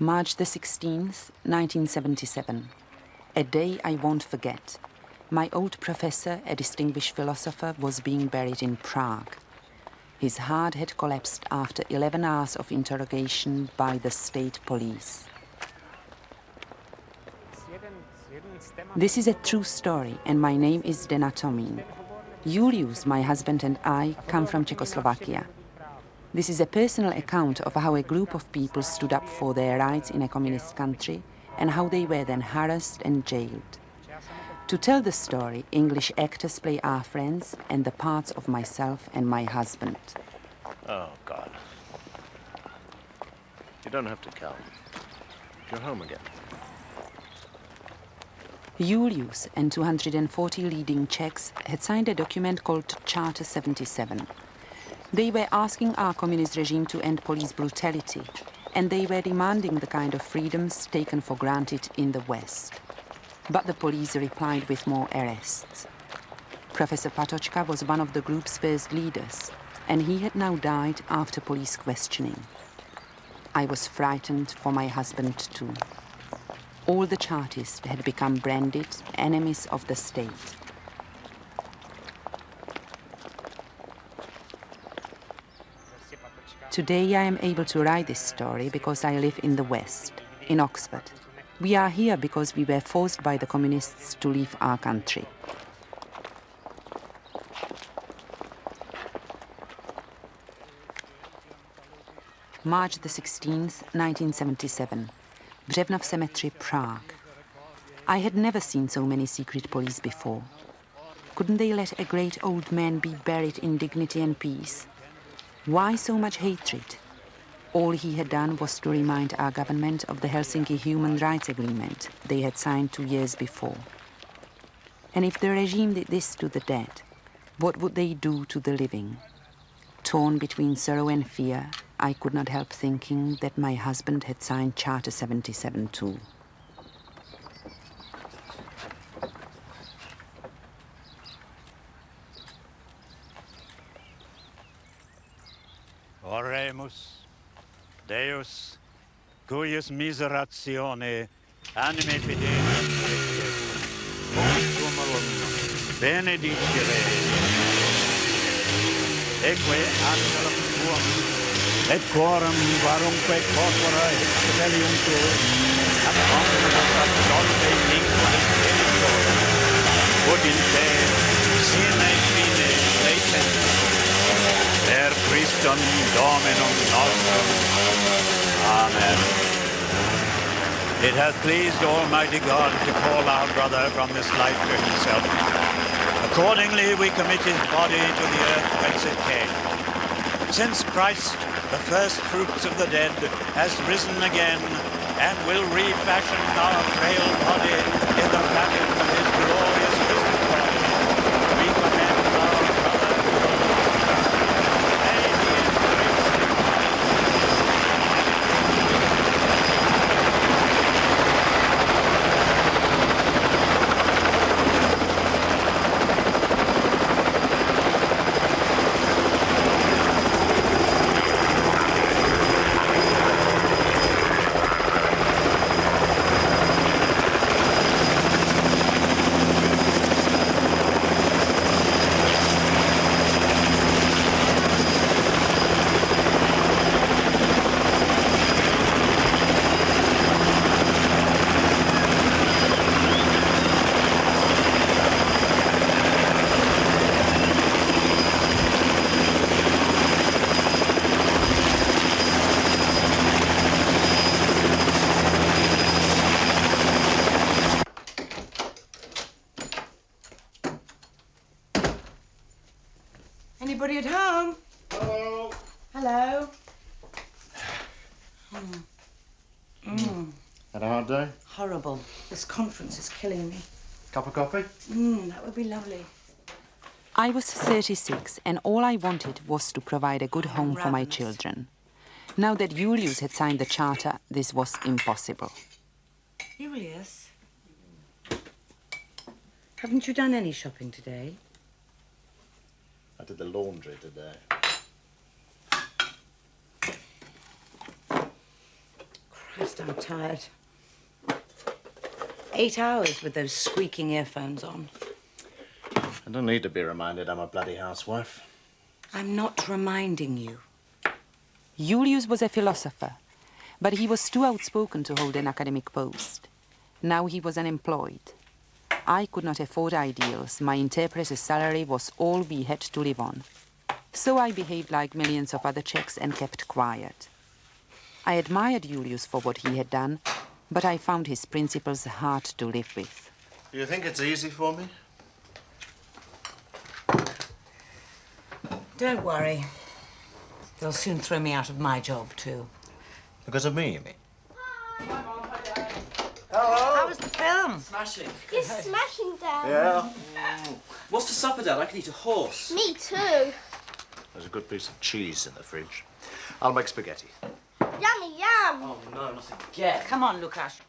March the 16th, 1977. A day I won't forget. My old professor, a distinguished philosopher, was being buried in Prague. His heart had collapsed after 11 hours of interrogation by the state police. This is a true story, and my name is Zdena Tomin. Julius, my husband, and I come from Czechoslovakia. This is a personal account of how a group of people stood up for their rights in a communist country and how they were then harassed and jailed. To tell the story, English actors play our friends and the parts of myself and my husband. Oh, God. You don't have to come. You're home again. Julius and 240 leading Czechs had signed a document called Charter 77. They were asking our communist regime to end police brutality, and they were demanding the kind of freedoms taken for granted in the West. But the police replied with more arrests. Professor Patočka was one of the group's first leaders, and he had now died after police questioning. I was frightened for my husband too. All the Chartists had become branded enemies of the state. Today I am able to write this story because I live in the West, in Oxford. We are here because we were forced by the communists to leave our country. March the 16th, 1977. Břevnov Cemetery, Prague. I had never seen so many secret police before. Couldn't they let a great old man be buried in dignity and peace? Why so much hatred? All he had done was to remind our government of the Helsinki Human Rights Agreement they had signed 2 years before. And if the regime did this to the dead, what would they do to the living? Torn between sorrow and fear, I could not help thinking that my husband had signed Charter 77 too. Oremus, Deus, cuius miseratione, anime fidelium cum benedicere. Eque angelum tuum, et quorum varumque corpora expellium tuum, ad omnibus absolve vinculis delictorum, ut in te sine fine latent. Per Christum Dominum nostrum. Amen. It hath pleased Almighty God to call our brother from this life to himself. Accordingly, we commit his body to the earth whence it came. Since Christ, the first fruits of the dead, has risen again and will refashion our frail body in the pattern of his glorious risen body, we commend our brother. Anybody at home? Hello. Hello. Had a hard day? Horrible. This conference is killing me. Cup of coffee? That would be lovely. I was 36 and all I wanted was to provide a good home for my children. Now that Julius had signed the charter, this was impossible. Julius, haven't you done any shopping today? I did the laundry today. Just I'm tired. 8 hours with those squeaking earphones on. I don't need to be reminded I'm a bloody housewife. I'm not reminding you. Julius was a philosopher, but he was too outspoken to hold an academic post. Now he was unemployed. I could not afford ideals. My interpreter's salary was all we had to live on. So I behaved like millions of other Czechs and kept quiet. I admired Julius for what he had done, but I found his principles hard to live with. Do you think it's easy for me? Don't worry. They'll soon throw me out of my job, too. Because of me, you mean? How was the film? Smashing. You're smashing, Dad. Yeah. What's for supper, Dad? I can eat a horse. Me too. There's a good piece of cheese in the fridge. I'll make spaghetti. Yummy, yum. Oh, no, not again. Come on, Lukasz.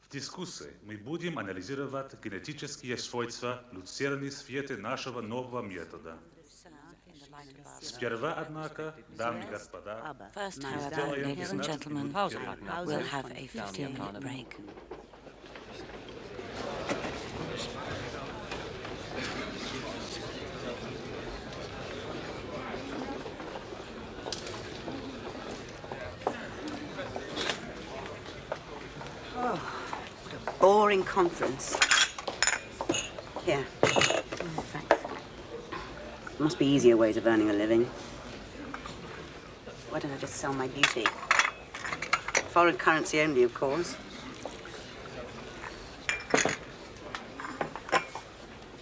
В дискуссии мы будем анализировать генетические свойства люцерны света нашего нового метода. Сперва, однако, дамы и господа, First, however, ladies and gentlemen, we'll have a 15-minute break. Oh, what a boring conference. Here. Oh, thanks. There must be easier ways of earning a living. Why don't I just sell my beauty? Foreign currency only, of course.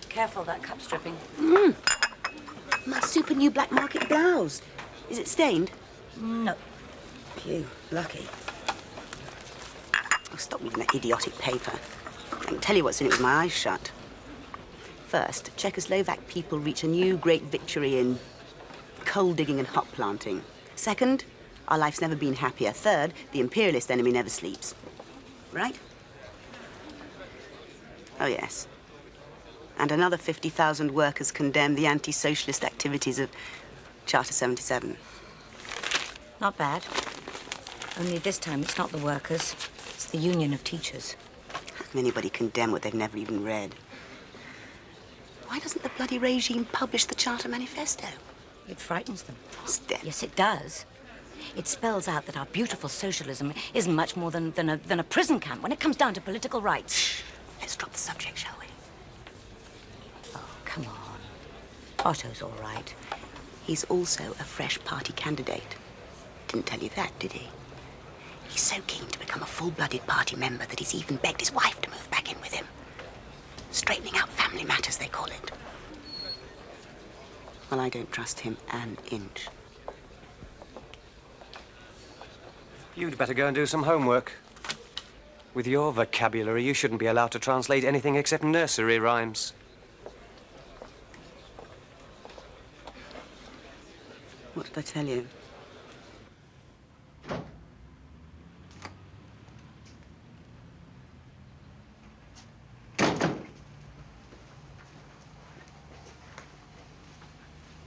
Careful, that cup's dripping. My super new black market blouse. Is it stained? No. Phew, lucky. I'll stop reading that idiotic paper. I can tell you what's in it with my eyes shut. First, Czechoslovak people reach a new great victory in coal digging and hop planting. Second, our life's never been happier. Third, the imperialist enemy never sleeps. Right? Oh, yes. And another 50,000 workers condemn the anti-socialist activities of Charter 77. Not bad. Only this time it's not the workers. It's the Union of Teachers. How can anybody condemn what they've never even read? Why doesn't the bloody regime publish the Charter Manifesto? It frightens them. Zdena. Yes, it does. It spells out that our beautiful socialism isn't much more than a prison camp when it comes down to political rights. Let's drop the subject, shall we? Oh, come on. Otto's all right. He's also a fresh party candidate. Didn't tell you that, did he? He's so keen to become a full-blooded party member that he's even begged his wife to move back in with him. Straightening out family matters, they call it. Well, I don't trust him an inch. You'd better go and do some homework. With your vocabulary, you shouldn't be allowed to translate anything except nursery rhymes. What did I tell you?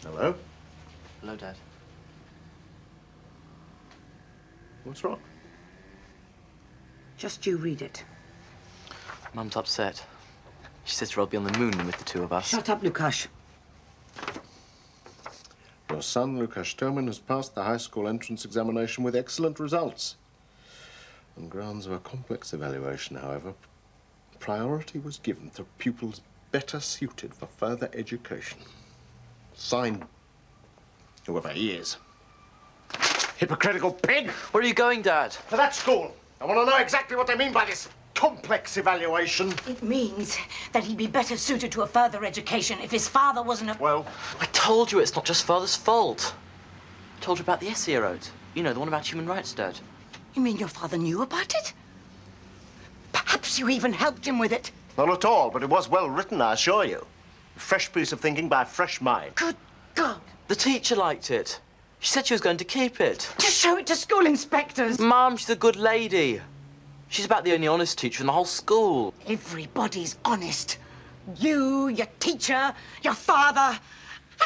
Hello? Hello, Dad. What's wrong? Just you read it. Mum's upset. She says I'll be on the moon with the two of us. Shut up, Lukasz. Your son, Julius Tomin, has passed the high school entrance examination with excellent results. On grounds of a complex evaluation, however, priority was given to pupils better suited for further education. Signed, whoever he is. Hypocritical pig! Where are you going, Dad? To that school. I want to know exactly what they mean by this complex evaluation. It means that he'd be better suited to a further education if his father wasn't a... Well, I told you it's not just Father's fault. I told you about the essay he wrote. You know, the one about human rights, Dad. You mean your father knew about it? Perhaps you even helped him with it. not at all, but it was well written, I assure you. Fresh piece of thinking by a fresh mind. Good God. The teacher liked it. She said she was going to keep it. To show it to school inspectors. Mum, she's a good lady. She's about the only honest teacher in the whole school. Everybody's honest. You, your teacher, your father.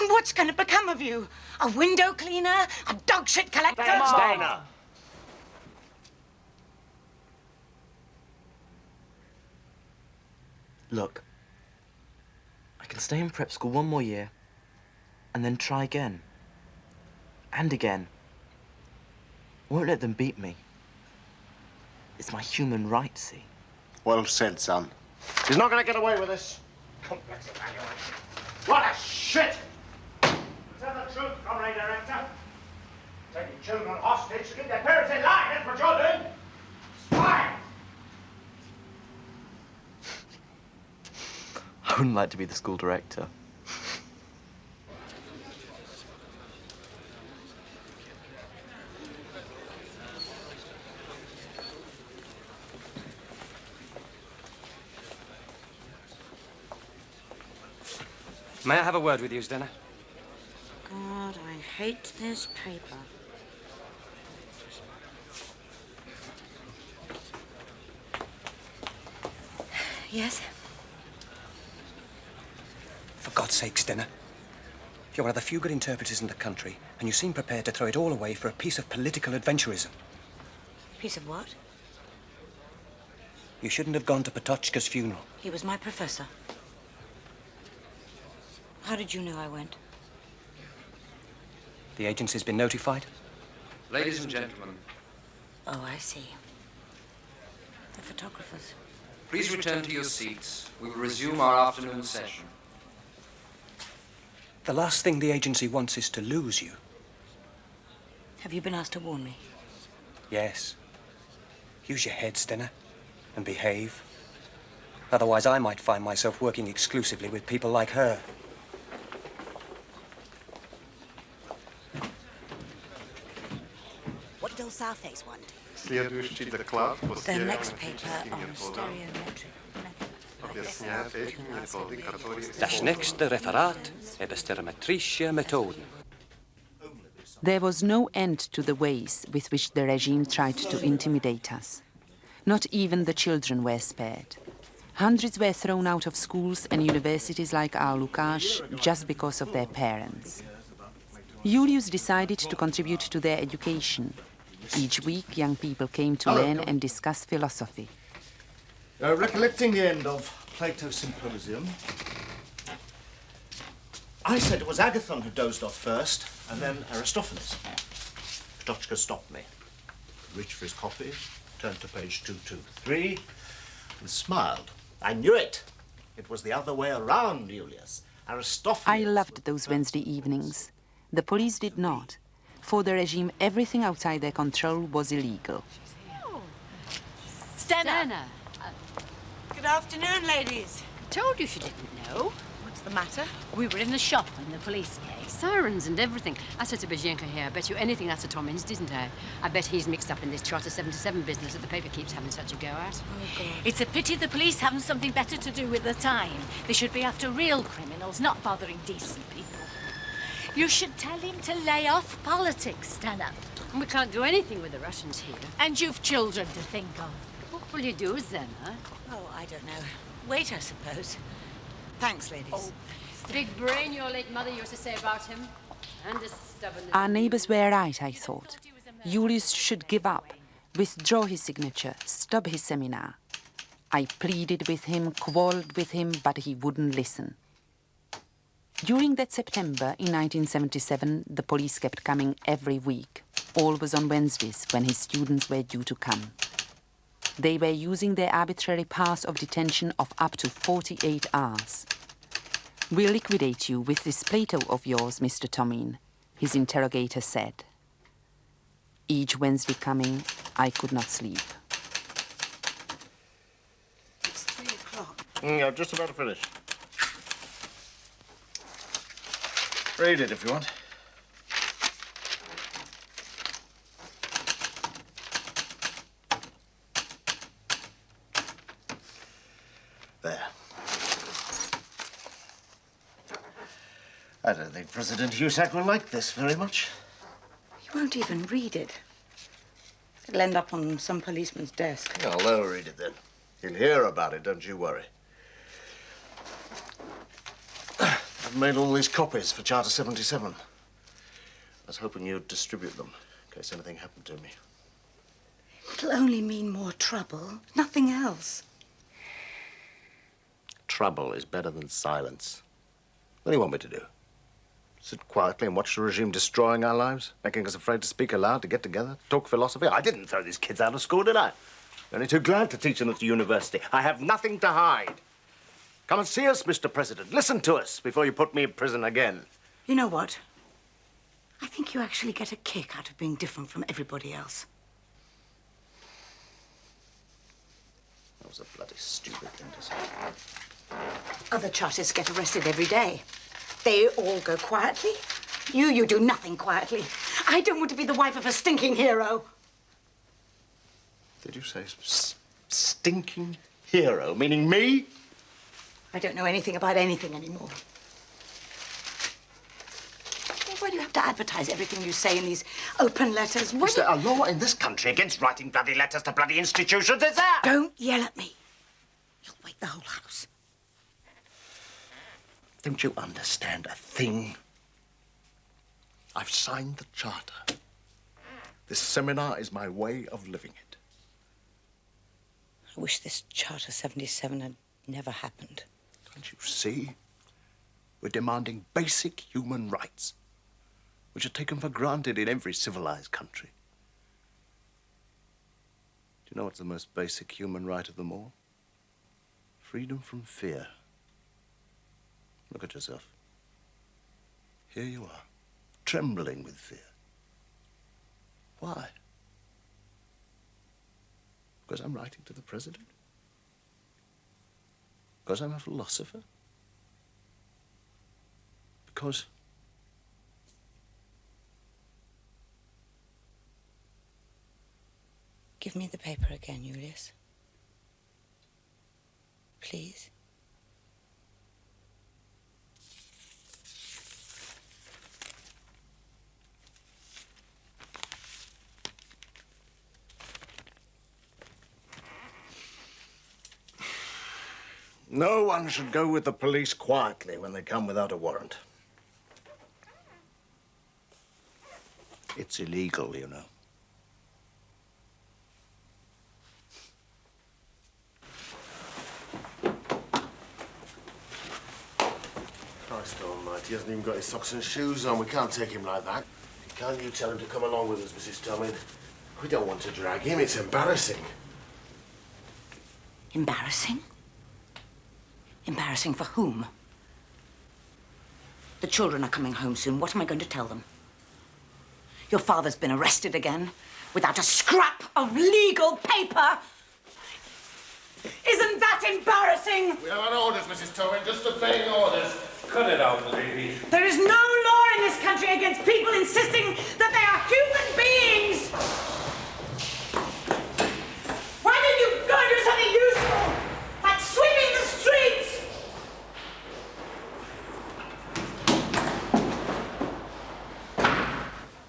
And what's going to become of you? A window cleaner? A dog shit collector? Zdena! Look, I can stay in prep school one more year and then try again. And again. I won't let them beat me. It's my human right, see? Well said, son. He's not going to get away with this. Complex evaluation. What a shit! Tell the truth, comrade director. Taking children hostage to keep their parents in line, that's what you're doing. Spy! I wouldn't like to be the school director. May I have a word with you, Zdena? God, I hate this paper. Yes? For God's sake, Zdena. You're one of the few good interpreters in the country, and you seem prepared to throw it all away for a piece of political adventurism. Piece of what? You shouldn't have gone to Patochka's funeral. He was my professor. How did you know I went? The agency's been notified? Ladies and gentlemen, Oh, I see. The photographers. please return to your seats. We will resume our afternoon session. The last thing the agency wants is to lose you. Have you been asked to warn me? Yes. Use your head, Zdena, and behave. Otherwise, I might find myself working exclusively with people like her. What does Southface want? Следующий доклад по The next paper on stereometric объясняет эти методы, которые... Das nächste Referat über stereometrische Methoden. There was no end to the ways with which the regime tried to intimidate us. Not even the children were spared. Hundreds were thrown out of schools and universities like our Lukáš just because of their parents. Julius decided to contribute to their education. Each week, young people came to learn and discuss philosophy. Recollecting the end of Plato's Symposium, I said it was Agathon who dozed off first, and then Aristophanes. Patochka stopped me, reached for his copy, turned to page 223, and smiled. I knew it. It was the other way around, Julius. Aristophanes... I loved those Wednesday evenings. The police did not. For the regime, everything outside their control was illegal. Zdena! Good afternoon, ladies. Told you she didn't know. What's the matter? We were in the shop when the police came. Sirens and everything. I said to Bajenka here, I bet you anything that's a Tomin's, didn't I? I bet he's mixed up in this Charter 77 business that the paper keeps having such a go at. Oh, God. It's a pity the police haven't something better to do with their time. They should be after real criminals, not bothering decent people. You should tell him to lay off politics, Zdena. We can't do anything with the Russians here. And you've children to think of. What will you do, Zdena? Oh, I don't know. Wait, I suppose. Thanks, ladies. Oh, big brain your late mother used to say about him. And a stubborn... Our neighbors were right, I thought. Julius should give up, withdraw his signature, stop his seminar. I pleaded with him, quarreled with him, but he wouldn't listen. During that September in 1977, the police kept coming every week, always on Wednesdays when his students were due to come. They were using their arbitrary powers of detention of up to 48 hours. "We'll liquidate you with this Plato of yours, Mr. Tomin," his interrogator said. Each Wednesday coming, I could not sleep. It's 3 o'clock. Yeah, just about to finish. Read it if you want. There. I don't think President Husak will like this very much. You won't even read it. It'll end up on some policeman's desk. Yeah, I'll let her read it then. He'll hear about it, don't you worry. I've made all these copies for Charter 77. I was hoping you'd distribute them in case anything happened to me. It'll only mean more trouble, nothing else. trouble is better than silence. What do you want me to do? Sit quietly and watch the regime destroying our lives? Making us afraid to speak aloud, to get together, talk philosophy? I didn't throw these kids out of school, did I? I'm only too glad to teach them at the university. I have nothing to hide. Come and see us, Mr. President. Listen to us before you put me in prison again. You know what? I think you actually get a kick out of being different from everybody else. That was a bloody stupid thing to say. Other Chartists get arrested every day. They all go quietly. You do nothing quietly. I don't want to be the wife of a stinking hero. Did you say stinking hero, meaning me? I don't know anything about anything anymore. Why do you have to advertise everything you say in these open letters? Is there a law in this country against writing bloody letters to bloody institutions? Is there? Don't yell at me. You'll wake the whole house. Don't you understand a thing? I've signed the charter. This seminar is my way of living it. I wish this Charter 77 had never happened. Don't you see? We're demanding basic human rights, which are taken for granted in every civilized country. Do you know what's the most basic human right of them all? Freedom from fear. Look at yourself. Here you are, trembling with fear. Why? Because I'm writing to the president? Because I'm a philosopher? Because... Give me the paper again, Julius. Please. No one should go with the police quietly when they come without a warrant. It's illegal, you know. Christ almighty, he hasn't even got his socks and shoes on. We can't take him like that. Can't you tell him to come along with us, Mrs. Tomin? We don't want to drag him. It's embarrassing. Embarrassing? Embarrassing for whom? The children are coming home soon. What am I going to tell them? Your father's been arrested again without a scrap of legal paper. Isn't that embarrassing? We have our orders, Mrs. Tomin. Just obeying orders. Cut it out, lady. There is no law in this country against people insisting that they are human beings. Why don't you go and do something useful, like sweeping the streets?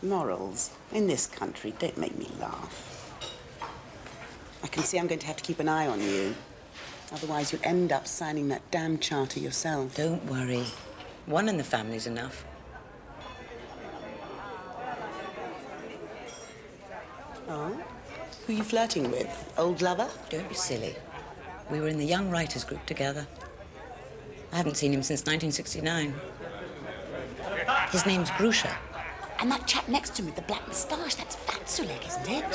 Morals in this country don't make me laugh. I can see I'm going to have to keep an eye on you. Otherwise, you'll end up signing that damn charter yourself. Don't worry. One in the family's enough. Oh? Who are you flirting with? Old lover? Don't be silly. We were in the Young Writers group together. I haven't seen him since 1969. His name's Grusha. And that chap next to him with the black moustache, that's Fatsulik, isn't it?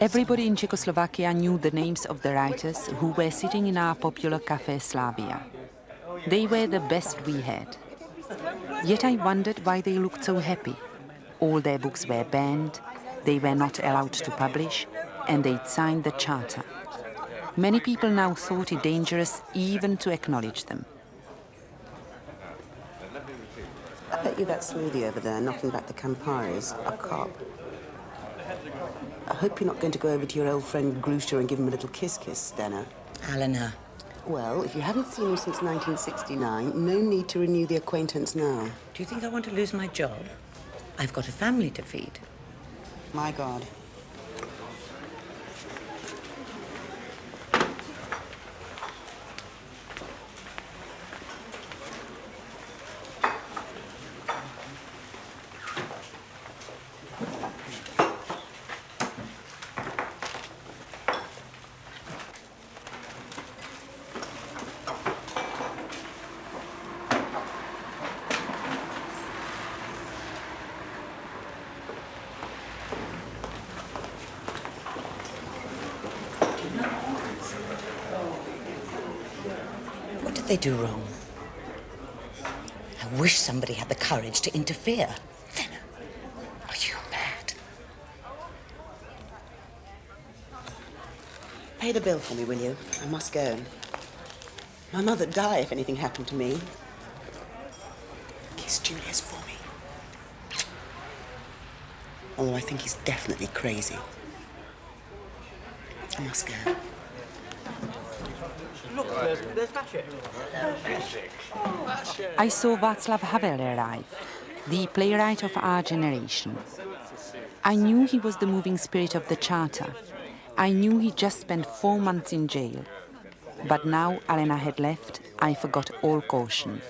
Everybody in Czechoslovakia knew the names of the writers who were sitting in our popular Café Slavia. They were the best we had. Yet I wondered why they looked so happy. All their books were banned, they were not allowed to publish, and they'd signed the charter. Many people now thought it dangerous even to acknowledge them. I bet you that smoothie over there, knocking back the Camparis, a cop. I hope you're not going to go over to your old friend Grusha and give him a little kiss-kiss, Zdena. Alana. Well, if you haven't seen him since 1969, no need to renew the acquaintance now. Do you think I want to lose my job? I've got a family to feed. My God. they do wrong? I wish somebody had the courage to interfere. Zdena, are you mad? Pay the bill for me, will you? I must go. My mother'd die if anything happened to me. Kiss Julius for me. Although I think he's definitely crazy. I must go. Look, there's Vasek. I saw Václav Havel arrive, the playwright of our generation. I knew he was the moving spirit of the Charter. I knew he just spent 4 months in jail. But now Elena had left, I forgot all caution.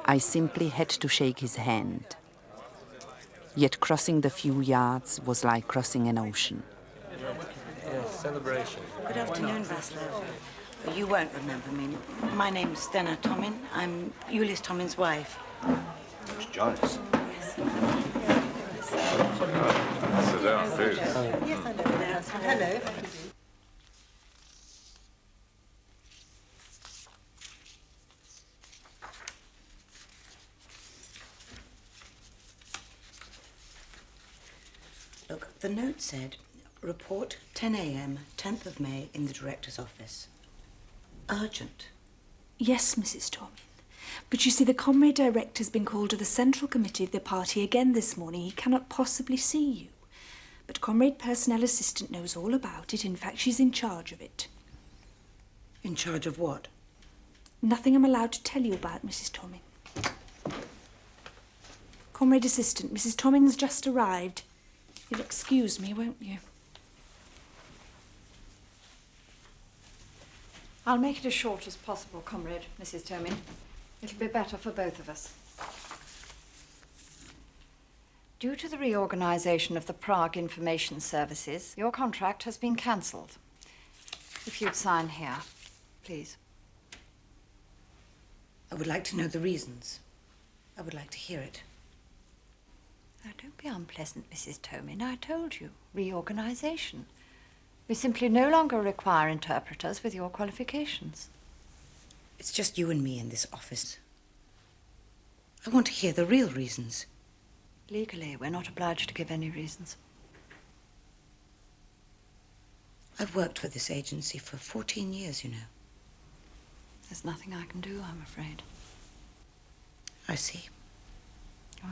I simply had to shake his hand. Yet crossing the few yards was like crossing an ocean. Yes, celebration. Good afternoon, Václav. You won't remember me. My name's Zdena Tomin. I'm Julius Tomin's wife. It's Jonas. Sit down, please. Yes, I know that. Hello. Look, the note said, report 10 a.m., 10th of May, in the director's office. Urgent. Yes, Mrs. Tomin. But you see, the comrade director's been called to the central committee of the party again this morning. He cannot possibly see you. But comrade personnel assistant knows all about it. In fact, she's in charge of it. In charge of what? Nothing I'm allowed to tell you about, Mrs. Tomin. Comrade assistant, Mrs. Tomin's just arrived. You'll excuse me, won't you? I'll make it as short as possible, comrade, Mrs. Tomin. It'll be better for both of us. Due to the reorganisation of the Prague Information Services, your contract has been cancelled. If you'd sign here, please. I would like to know the reasons. I would like to hear it. Now, don't be unpleasant, Mrs. Tomin. I told you, reorganisation. We simply no longer require interpreters with your qualifications. It's just you and me in this office. I want to hear the real reasons. Legally, we're not obliged to give any reasons. I've worked for this agency for 14 years, you know. There's nothing I can do, I'm afraid. I see.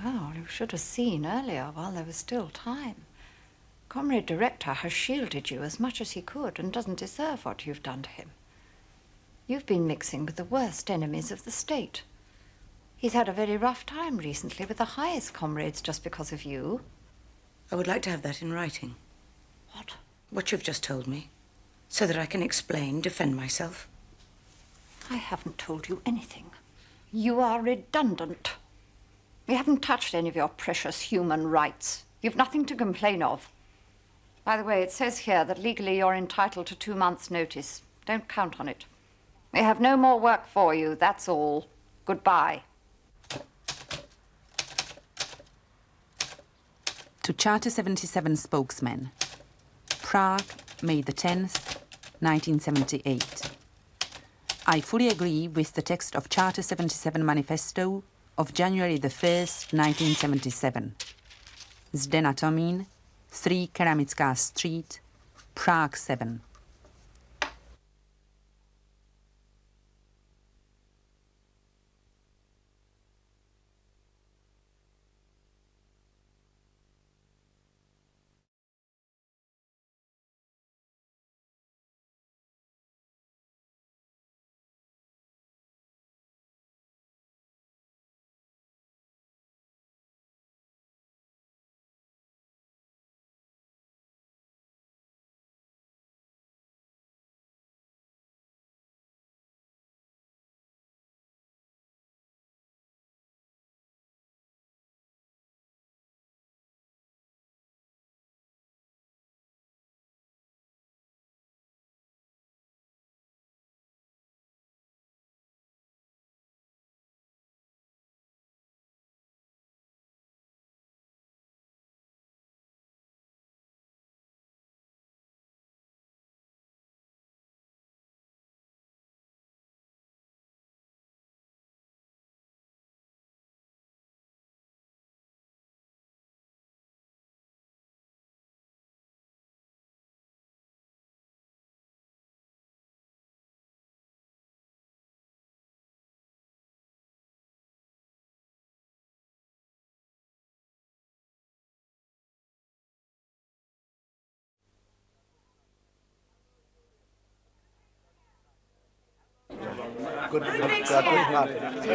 Well, you should have seen earlier while there was still time. Comrade Director has shielded you as much as he could and doesn't deserve what you've done to him. You've been mixing with the worst enemies of the state. He's had a very rough time recently with the highest comrades just because of you. I would like to have that in writing. What? What you've just told me, so that I can explain, defend myself. I haven't told you anything. You are redundant. We haven't touched any of your precious human rights. You've nothing to complain of. By the way, it says here that legally you're entitled to 2 months' notice. Don't count on it. We have no more work for you, that's all. Goodbye. To Charter 77 spokesman, Prague, May the 10th, 1978. I fully agree with the text of Charter 77 Manifesto of January the 1st, 1977. Zdena Tomin, 3 Keramická Street, Prague 7.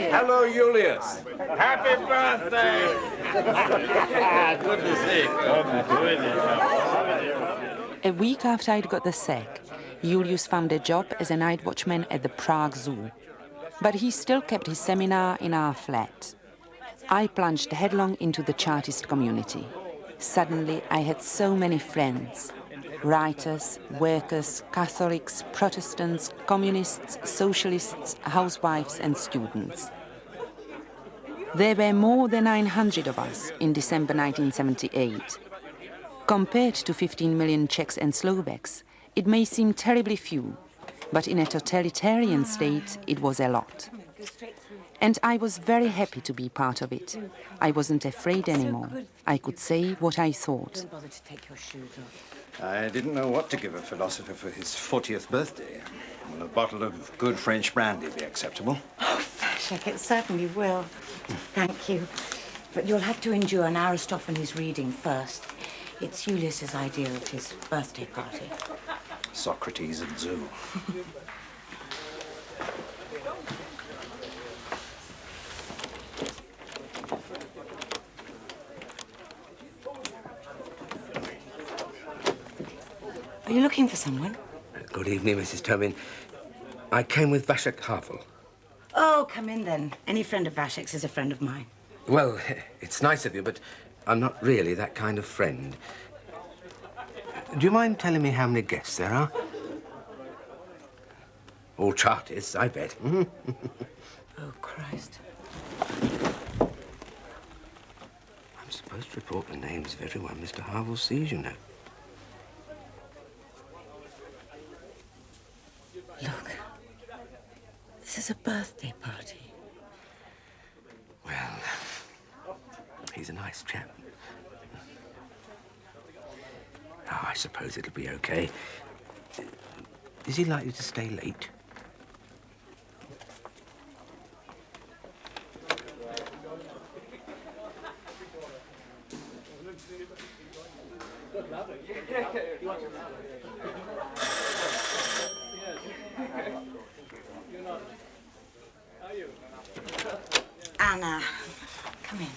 Hello, Julius. Happy birthday! Good to see you. A week after I'd got the sack, Julius found a job as a night watchman at the Prague Zoo. But he still kept his seminar in our flat. I plunged headlong into the Chartist community. Suddenly, I had so many friends. Writers, workers, Catholics, Protestants, communists, socialists, housewives and students. There were more than 900 of us in December 1978. Compared to 15 million Czechs and Slovaks, it may seem terribly few, but in a totalitarian state, it was a lot. And I was very happy to be part of it. I wasn't afraid anymore. I could say what I thought. Don't bother to take your shoes off. I didn't know what to give a philosopher for his 40th birthday. Well, a bottle of good French brandy be acceptable. Oh, Vashek, it certainly will. Thank you. But you'll have to endure an Aristophanes reading first. It's Julius's idea of his birthday party. Socrates at zoo. Are you looking for someone? Good evening, Mrs. Tomin. I came with Vashek Havel. Oh, come in then. Any friend of Vashek's is a friend of mine. Well, it's nice of you, but I'm not really that kind of friend. Do you mind telling me how many guests there are? All Chartists, I bet. Oh, Christ. I'm supposed to report the names of everyone Mr. Havel sees, you know. Look, this is a birthday party. Well, he's a nice chap. Oh, I suppose it'll be okay. Is he likely to stay late? Anna, come in.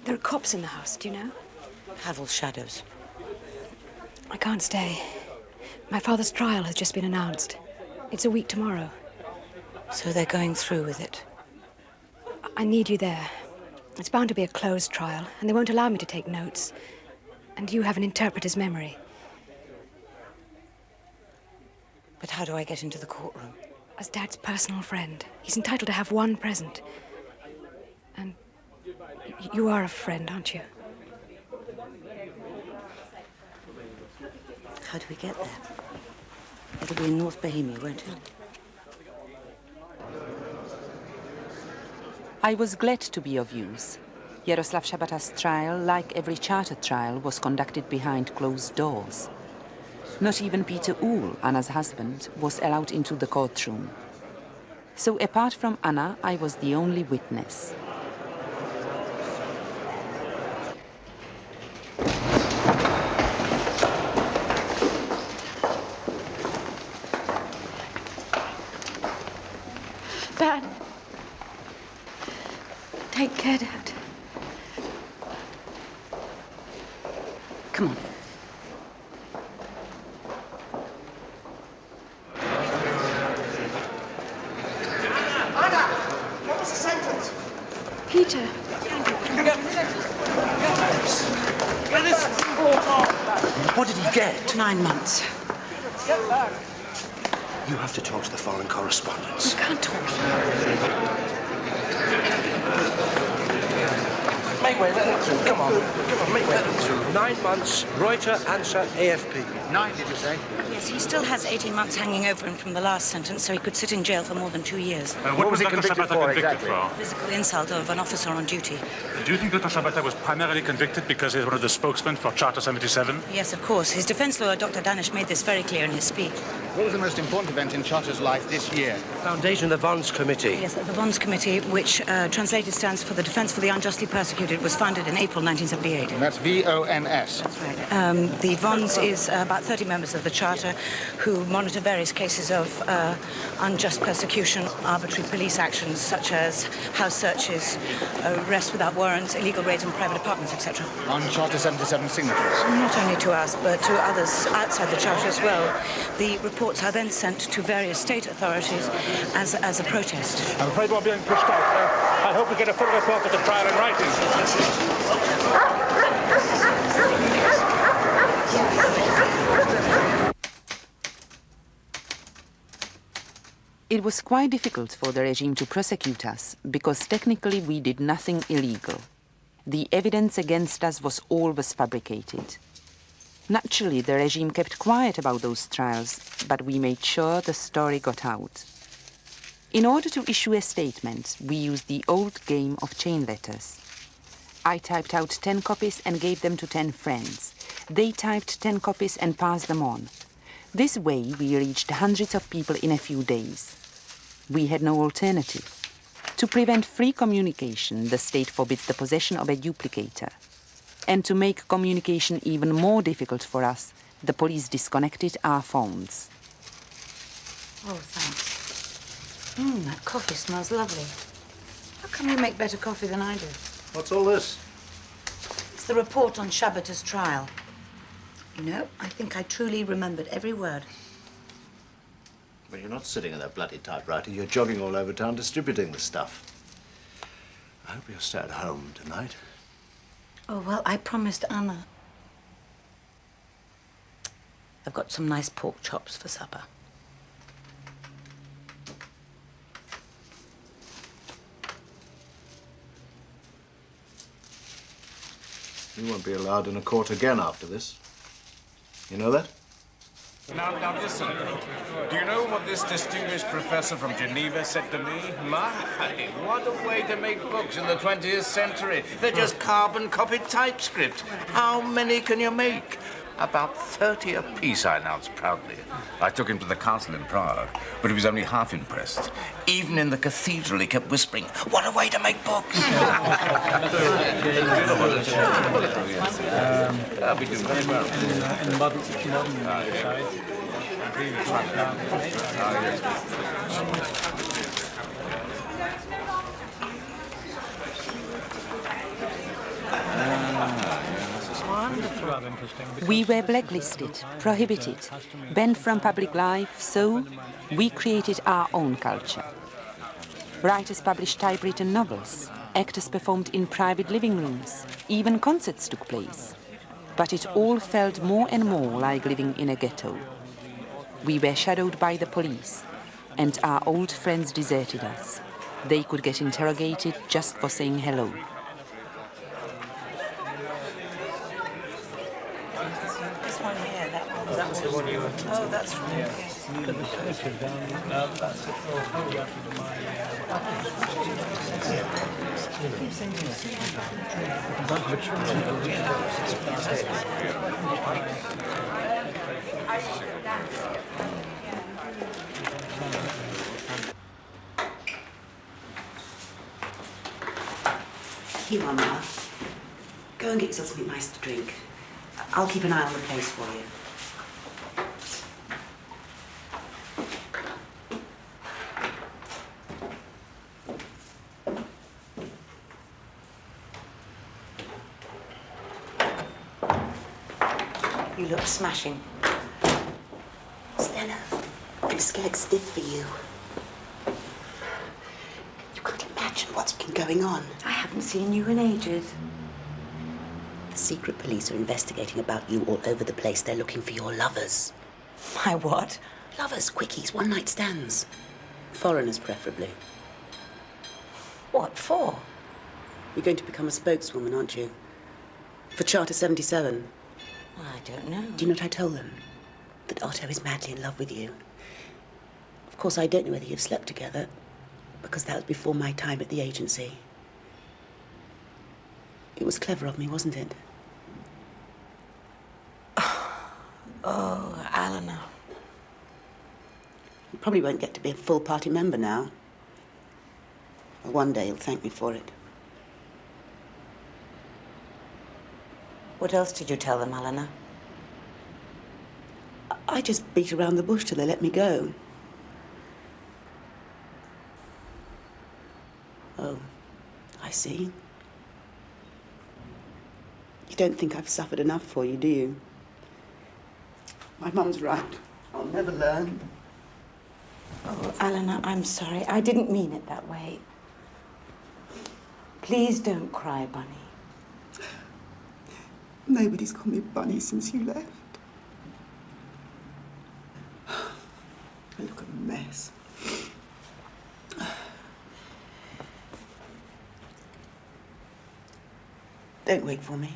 There are cops in the house, do you know? Havel's shadows. I can't stay. My father's trial has just been announced. It's a week tomorrow. So they're going through with it? I need you there. It's bound to be a closed trial, and they won't allow me to take notes. And you have an interpreter's memory. But how do I get into the courtroom? As Dad's personal friend, he's entitled to have one present. And you are a friend, aren't you? How do we get there? It'll be in North Bohemia, won't it? I was glad to be of use. Jaroslav Szabata's trial, like every charter trial, was conducted behind closed doors. Not even Peter Uhl, Anna's husband, was allowed into the courtroom. So apart from Anna, I was the only witness. Dad. Take care, Dad. Come on. Anna, what was the sentence? Peter. What did he get? 9 months. You have to talk to the foreign correspondents. You can't talk. Make way, let them through. Come on, make way, let them through. 9 months, Reuter, answer, AFP. 9, did you say? Yes, he still has 18 months hanging over him from the last sentence, so he could sit in jail for more than 2 years. What was he convicted for exactly? Physical insult of an officer on duty. Do you think Dr. Szabata was primarily convicted because he's one of the spokesmen for Charter 77? Yes, of course. His defense lawyer, Dr. Danish, made this very clear in his speech. What was the most important event in Charter's life this year? Foundation of the Vons Committee. Yes, the Vons Committee, which translated stands for the Defence for the Unjustly Persecuted, was founded in April 1978. And that's V-O-N-S. That's right. The Vons is about 30 members of the Charter who monitor various cases of unjust persecution, arbitrary police actions, such as house searches, arrests without warrants, illegal raids on private apartments, etc. On Charter 77 signatures? Not only to us, but to others outside the Charter as well. The reports are then sent to various state authorities as a protest. I'm afraid we're being pushed out. I hope we get a full report of the trial in writing. It was quite difficult for the regime to prosecute us because technically we did nothing illegal. The evidence against us was always fabricated. Naturally, the regime kept quiet about those trials, but we made sure the story got out. In order to issue a statement, we used the old game of chain letters. I typed out 10 copies and gave them to 10 friends. They typed 10 copies and passed them on. This way, we reached hundreds of people in a few days. We had no alternative. To prevent free communication, the state forbids the possession of a duplicator. And to make communication even more difficult for us, the police disconnected our phones. Oh, thanks. That coffee smells lovely. How come you make better coffee than I do? What's all this? It's the report on Shabata's trial. You know, I think I truly remembered every word. Well, you're not sitting at that bloody typewriter. You're jogging all over town distributing the stuff. I hope you'll stay at home tonight. Oh, well, I promised Anna. I've got some nice pork chops for supper. You won't be allowed in a court again after this. You know that? Now listen. Do you know what this distinguished professor from Geneva said to me? My, what a way to make books in the 20th century. They're just carbon-copied typescript. How many can you make? About 30 apiece, I announced proudly. I took him to the castle in Prague, but he was only half impressed. Even in the cathedral, he kept whispering, what a way to make books! I'll be doing very well. In modern society, We were blacklisted, prohibited, banned from public life, so we created our own culture. Writers published typewritten novels, actors performed in private living rooms, even concerts took place. But it all felt more and more like living in a ghetto. We were shadowed by the police, and our old friends deserted us. They could get interrogated just for saying hello. This one here, that one. That was the one you were... Oh, that's right. Yes. Here you are, Ma. Go and get yourself something nice to drink. I'll keep an eye on the place for you. You look smashing. Zdena, I'm scared stiff for you. You can't imagine what's been going on. I haven't seen you in ages. The secret police are investigating about you all over the place. They're looking for your lovers. My what? Lovers, quickies, one-night stands. Foreigners, preferably. What for? You're going to become a spokeswoman, aren't you? For Charter 77. Well, I don't know. Do you know what I told them? That Otto is madly in love with you. Of course, I don't know whether you've slept together, because that was before my time at the agency. It was clever of me, wasn't it? Oh, Eleanor. Probably won't get to be a full party member now. But one day he'll thank me for it. What else did you tell them, Helena? I just beat around the bush till they let me go. Oh, I see. You don't think I've suffered enough for you, do you? My mum's right. I'll never learn. Oh, Eleanor, I'm sorry. I didn't mean it that way. Please don't cry, Bunny. Nobody's called me Bunny since you left. I look a mess. Don't wait for me.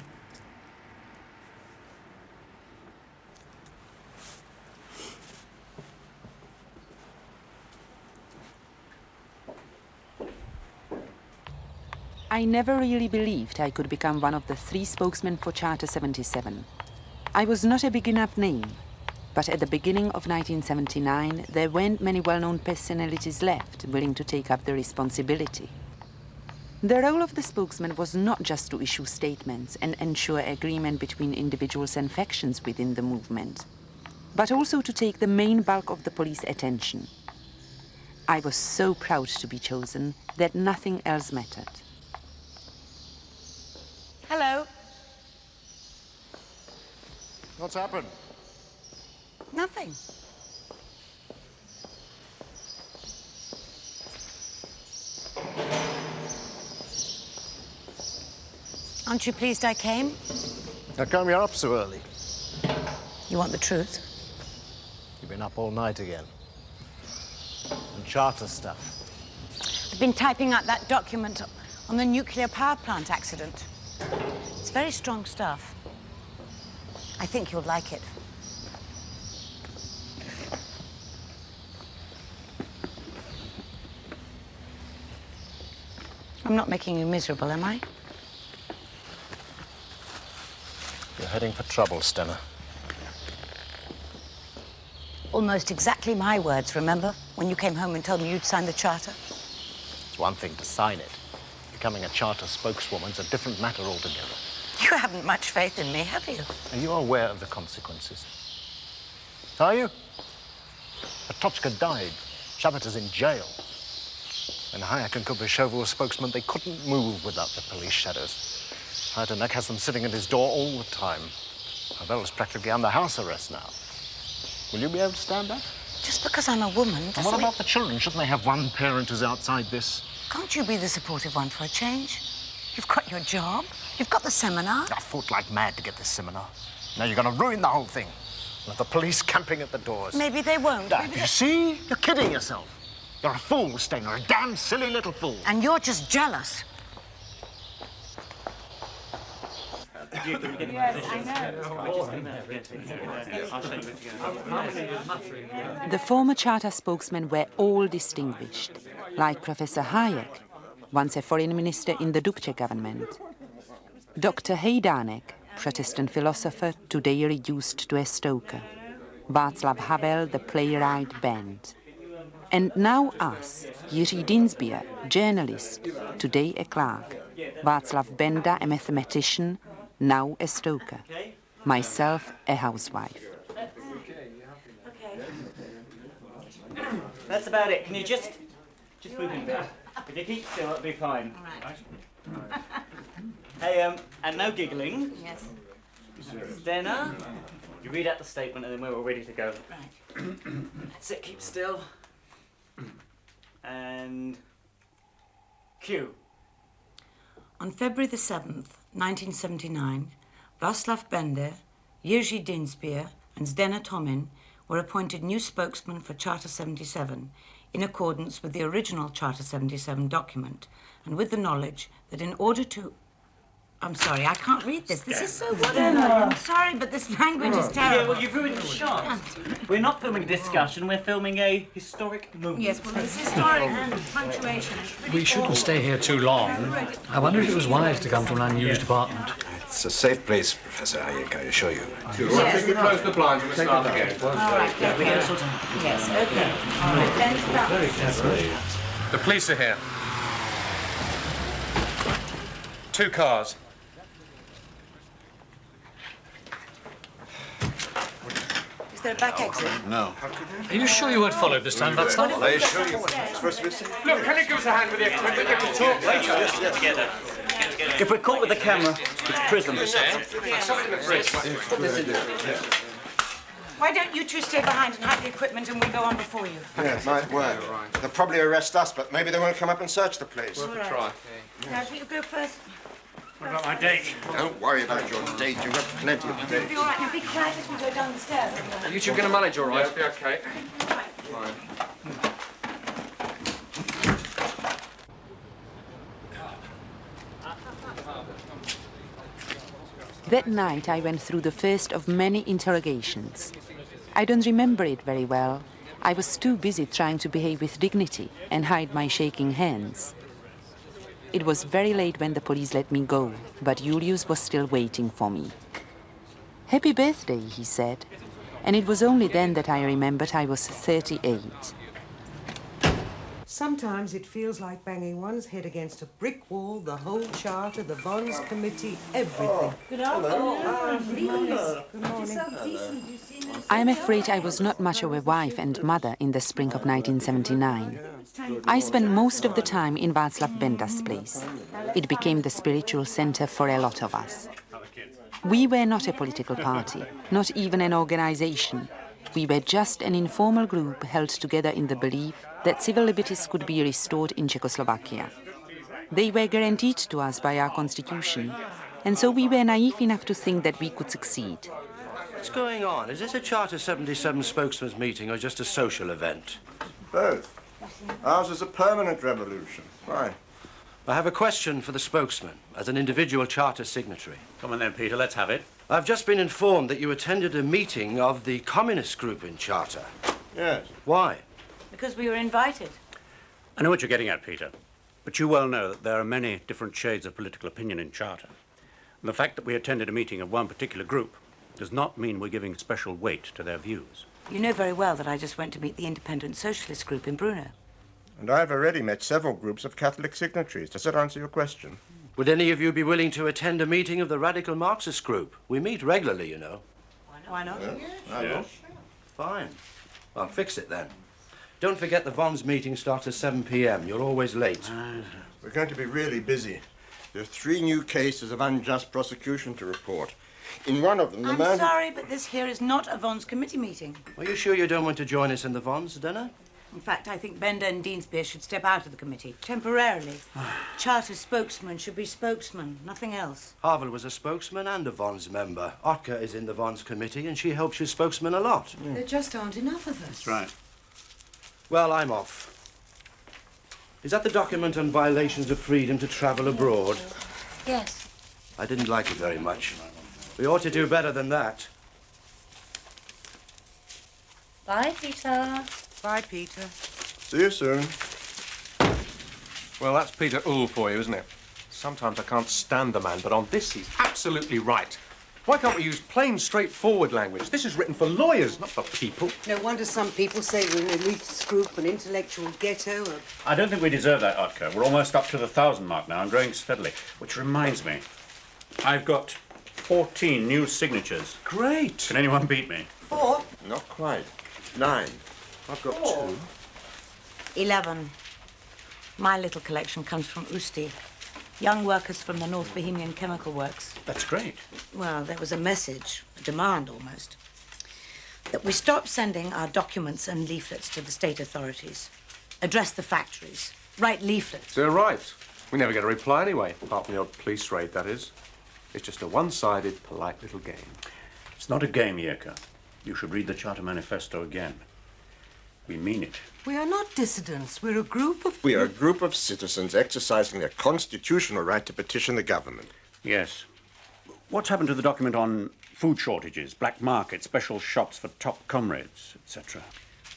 I never really believed I could become one of the 3 spokesmen for Charter 77. I was not a big enough name, but at the beginning of 1979, there weren't many well-known personalities left willing to take up the responsibility. The role of the spokesman was not just to issue statements and ensure agreement between individuals and factions within the movement, but also to take the main bulk of the police attention. I was so proud to be chosen that nothing else mattered. Hello. What's happened? Nothing. Aren't you pleased I came? How come you're up so early? You want the truth? You've been up all night again. And charter stuff. I've been typing out that document on the nuclear power plant accident. It's very strong stuff. I think you'll like it. I'm not making you miserable, am I? You're heading for trouble, Zdena. Almost exactly my words, remember? When you came home and told me you'd signed the charter? It's one thing to sign it. Becoming a charter spokeswoman's a different matter altogether. You haven't much faith in me, have you? Are you aware of the consequences? Are you? Patochka died. Shabbat is in jail. When Hayek and Kubyshev were spokesmen, they couldn't move without the police shadows. Hayek has them sitting at his door all the time. Havel is practically under house arrest now. Will you be able to stand that? Just because I'm a woman doesn't And what mean... about the children? Shouldn't they have one parent who's outside this? Can't you be the supportive one for a change? You've got your job. You've got the seminar. I fought like mad to get this seminar. Now you're going to ruin the whole thing. With the police camping at the doors. Maybe they won't. You see? You're kidding yourself. You're a fool, Zdena, a damn silly little fool. And you're just jealous. Yes, I know. The former charter spokesmen were all distinguished, like Professor Hayek, once a foreign minister in the Dubček government. Dr. Hejdánek, Protestant philosopher, today reduced to a stoker. Václav Havel, the playwright banned. And now us, Jiří Dinsbier, journalist, today a clerk. Václav Benda, a mathematician, now a stoker. Myself, a housewife. That's about it. Can you just move in there? If you keep still, it'll be fine. All right. Hey, and no giggling. Yes. Zdena, you read out the statement and then we're all ready to go. Right. That's it, keep still. And cue. On February the 7th, 1979, Václav Benda, Jiří Dinsbier and Zdena Tomin were appointed new spokesmen for Charter 77 in accordance with the original Charter 77 document and with the knowledge that in order to... I'm sorry, I can't read this. This is so whatever. I'm sorry, but this language is terrible. Yeah, well, you've ruined the shot. We're not filming a discussion, we're filming a historic movement. Yes, well, it's historic and punctuation. We shouldn't stay here too long. I wonder if it was wise to come to an unused apartment. It's a safe place, Professor. I assure you. Yes. If you close the blinds, we'll start again. All right, thank you. Yes, okay. All right, then stop. Very carefully. The police are here. 2 cars. Is there a back exit? No. Are you sure you weren't followed this time, Václav? I assure you. It's supposed to be safe. Look, can you give us a hand with the equipment? We can talk later. Yes. Together. If we're caught with the camera, it's prison. Why don't you two stay behind and hide the equipment and we go on before you? Yeah, it might work. They'll probably arrest us, but maybe they won't come up and search the place. Worth a try. Now, you go first. What about my date? Don't worry about your date. You've got plenty of It'll dates. be all right. Now, be quiet as we go down the stairs. Are you two going to manage all right? It'll be okay. Fine. That night, I went through the first of many interrogations. I don't remember it very well. I was too busy trying to behave with dignity and hide my shaking hands. It was very late when the police let me go, but Julius was still waiting for me. "Happy birthday," he said, and it was only then that I remembered I was 38. Sometimes it feels like banging one's head against a brick wall, the whole charter, the bonds committee, everything. Good afternoon. Good morning. I am afraid I was not much of a wife and mother in the spring of 1979. I spent most of the time in Václav Benda's place. It became the spiritual center for a lot of us. We were not a political party, not even an organization. We were just an informal group held together in the belief that civil liberties could be restored in Czechoslovakia. They were guaranteed to us by our constitution, and so we were naive enough to think that we could succeed. What's going on? Is this a Charter 77 spokesman's meeting or just a social event? Both. Ours is a permanent revolution. Why? I have a question for the spokesman, as an individual Charter signatory. Come on then, Peter, let's have it. I've just been informed that you attended a meeting of the communist group in Charter. Yes. Why? Because we were invited. I know what you're getting at, Peter, but you well know that there are many different shades of political opinion in Charter. And the fact that we attended a meeting of one particular group does not mean we're giving special weight to their views. You know very well that I just went to meet the Independent Socialist group in Brno. And I've already met several groups of Catholic signatories. Does that answer your question? Would any of you be willing to attend a meeting of the Radical Marxist group? We meet regularly, you know. Why not? Yes. Fine. I'll fix it then. Don't forget the Vons meeting starts at 7 p.m. You're always late. We're going to be really busy. There are 3 new cases of unjust prosecution to report. In one of them, the man... I'm sorry, but this here is not a Vons committee meeting. Are you sure you don't want to join us in the Vons, Zdena? In fact, I think Bender and Deanspear should step out of the committee, temporarily. Charter spokesman should be spokesman, nothing else. Havel was a spokesman and a Vons member. Otka is in the Vons committee, and she helps you spokesman a lot. There just aren't enough of us. That's right. Well, I'm off. Is that the document on violations of freedom to travel abroad? Yes. I didn't like it very much. We ought to do better than that. Bye, Peter. Bye, Peter. See you soon. Well, that's Peter Uhl for you, isn't it? Sometimes I can't stand the man, but on this he's absolutely right. Why can't we use plain, straightforward language? This is written for lawyers, not for people. No wonder some people say we're an elitist group, an intellectual ghetto. I don't think we deserve that, Otka. We're almost up to the 1,000 mark now and growing steadily. Which reminds me, I've got 14 new signatures. Great. Can anyone beat me? 4? Not quite. 9. I've got 2. 11. My little collection comes from Usti. Young workers from the North Bohemian Chemical Works. That's great. Well, there was a message, a demand almost, that we stop sending our documents and leaflets to the state authorities, address the factories, write leaflets. They're right. We never get a reply anyway, apart from the odd police raid, that is. It's just a one-sided, polite little game. It's not a game, Yerka. You should read the Charter Manifesto again. We mean it. We are not dissidents. We're a group of... We are a group of citizens exercising their constitutional right to petition the government. Yes. What's happened to the document on food shortages, black markets, special shops for top comrades, etc.?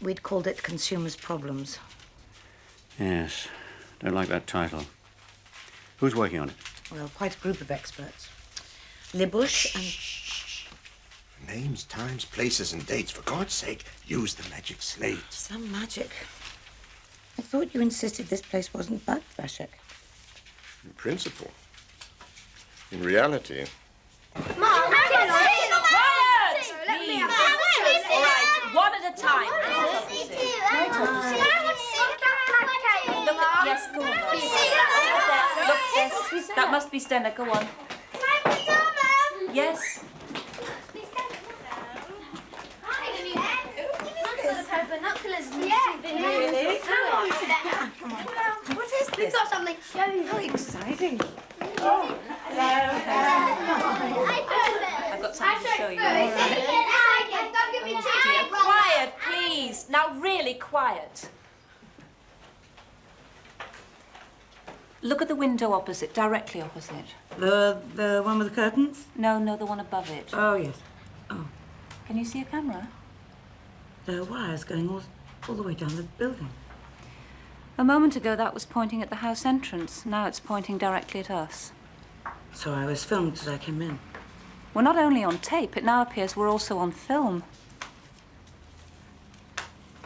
We'd called it Consumers' Problems. Yes. Don't like that title. Who's working on it? Well, quite a group of experts. Libush and... Names, times, places, and dates. For God's sake, use the magic slate. Some magic. I thought you insisted this place wasn't bugged, Vashek. In principle. In reality. Mom, quiet! Please. All right, one at a time. Look at, yes, go on. Look, yes, that must be Zdena, go on. Yes. Really? Come on. What is this? We've got something to show you. How exciting. Oh. I've got something to show you. Dear, quiet, please. Now, really quiet. Look at the window opposite, directly opposite. The one with the curtains? No, the one above it. Oh, yes. Oh. Can you see a camera? There are wires going all the way down the building. A moment ago, that was pointing at the house entrance. Now it's pointing directly at us. So I was filmed as I came in. We're not only on tape, it now appears we're also on film.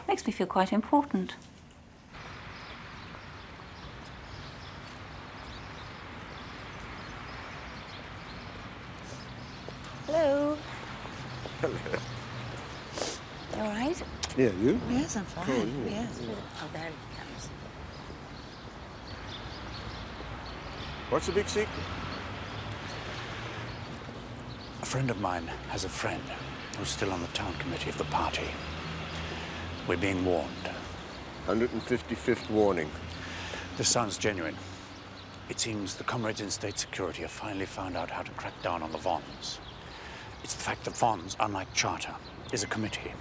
Makes me feel quite important. Hello. Hello. You all right? Yeah, you? Yes, I'm fine. Cool, Yes. Oh, there he comes. What's the big secret? A friend of mine has a friend who's still on the town committee of the party. We're being warned. 155th warning. This sounds genuine. It seems the comrades in state security have finally found out how to crack down on the Vons. It's the fact that Vons, unlike Charter, is a committee.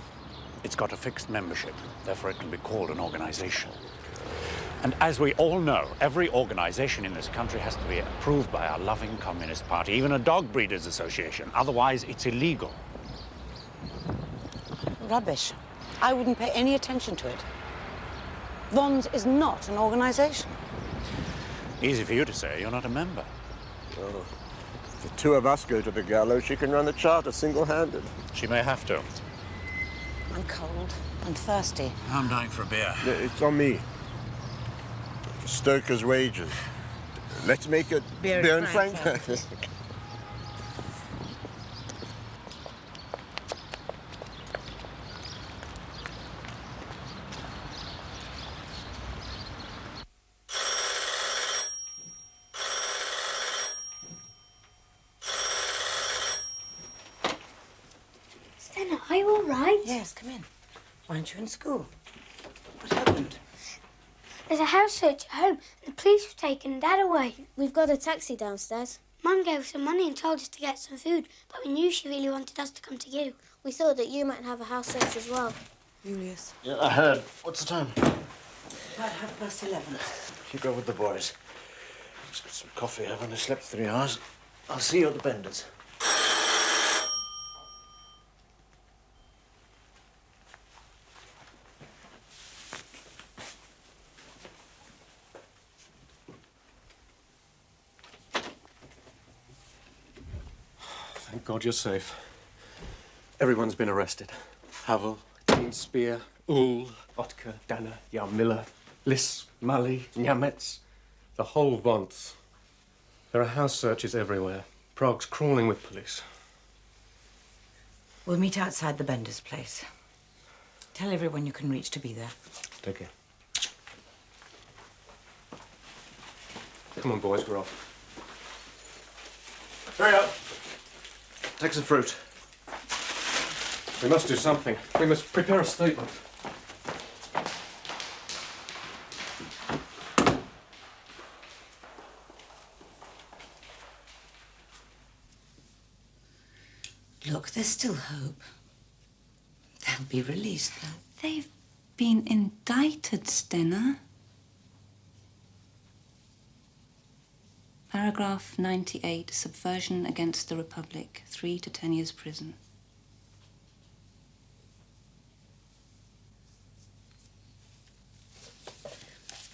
It's got a fixed membership, therefore it can be called an organization. And as we all know, every organization in this country has to be approved by our loving Communist Party, even a dog breeders association. Otherwise, it's illegal. Rubbish. I wouldn't pay any attention to it. Vons is not an organization. Easy for you to say, you're not a member. Oh. If the two of us go to the gallows, she can run the Charter single-handed. She may have to. I'm cold and thirsty. I'm dying for a beer. It's on me. For Stoker's wages. Let's make it beer and Frankfurt. Zdena, are you all right? Yes, come in. Why aren't you in school? What happened? There's a house search at home. The police have taken Dad away. We've got a taxi downstairs. Mum gave us some money and told us to get some food, but we knew she really wanted us to come to you. We thought that you might have a house search as well. Julius. Yeah, I heard. What's the time? About 11:30. You go with the boys. Let's get some coffee. I've only slept 3 hours. I'll see you at the Benders. Thank God you're safe. Everyone's been arrested. Havel, Dean Spear, Uhl, Otka, Dana, Jan Miller, Liss, Mali, Nyametz. The whole Vons. There are house searches everywhere. Prague's crawling with police. We'll meet outside the Bender's place. Tell everyone you can reach to be there. Take care. Come on, boys, we're off. Hurry up. Take some fruit. We must do something. We must prepare a statement. Look, there's still hope. They'll be released, though. They've been indicted, Zdena. Paragraph 98, subversion against the Republic, 3 to 10 years prison.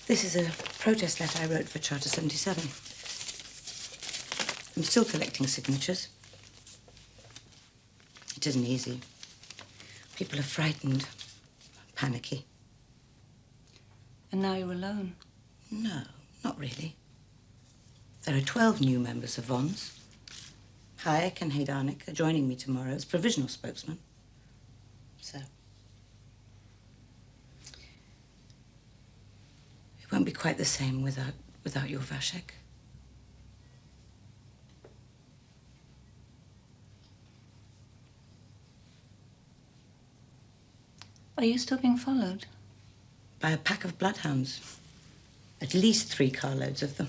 This is a protest letter I wrote for Charter 77. I'm still collecting signatures. It isn't easy. People are frightened, panicky. And now you're alone? No, not really. There are 12 new members of Vons. Hayek and Heidanek are joining me tomorrow as provisional spokesman. So, it won't be quite the same without your Vashek. Are you still being followed? By a pack of bloodhounds. At least 3 carloads of them.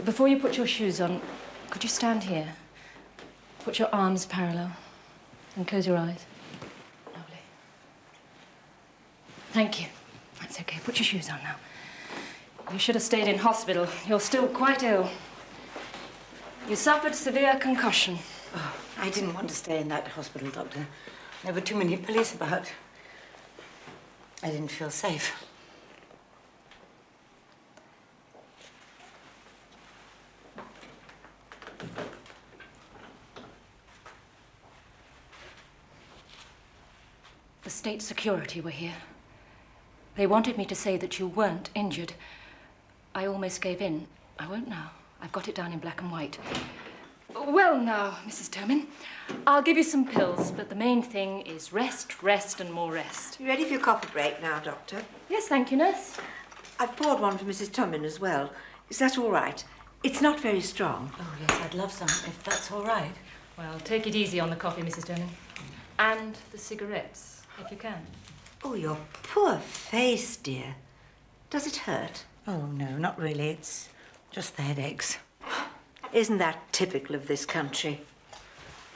Before you put your shoes on, could you stand here? Put your arms parallel and close your eyes. Lovely. Thank you. That's okay. Put your shoes on now. You should have stayed in hospital. You're still quite ill. You suffered severe concussion. Oh, I didn't want to stay in that hospital, Doctor. There were too many police about. I didn't feel safe. The state security were here. They wanted me to say that you weren't injured. I almost gave in. I won't now. I've got it down in black and white. Well now, Mrs. Tomin, I'll give you some pills, but the main thing is rest, rest, and more rest. You ready for your coffee break now, Doctor? Yes, thank you, nurse. I've poured one for Mrs. Tomin as well. Is that all right? It's not very strong. Oh, yes, I'd love some, if that's all right. Well, take it easy on the coffee, Mrs. Tomin. And the cigarettes, if you can. Oh, your poor face, dear. Does it hurt? Oh, no, not really. It's just the headaches. Isn't that typical of this country?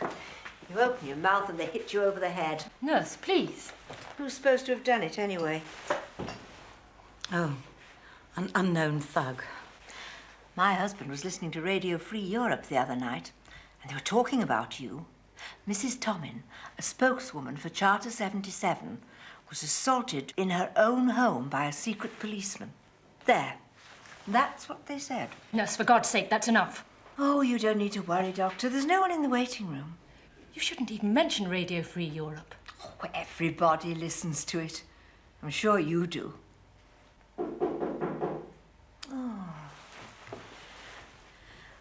You open your mouth and they hit you over the head. Nurse, please. Who's supposed to have done it anyway? Oh, an unknown thug. My husband was listening to Radio Free Europe the other night, and they were talking about you. Mrs. Tomin, a spokeswoman for Charter 77, was assaulted in her own home by a secret policeman. There. That's what they said. Nurse, for God's sake, that's enough. Oh, you don't need to worry, Doctor. There's no one in the waiting room. You shouldn't even mention Radio Free Europe. Oh, everybody listens to it. I'm sure you do. Oh.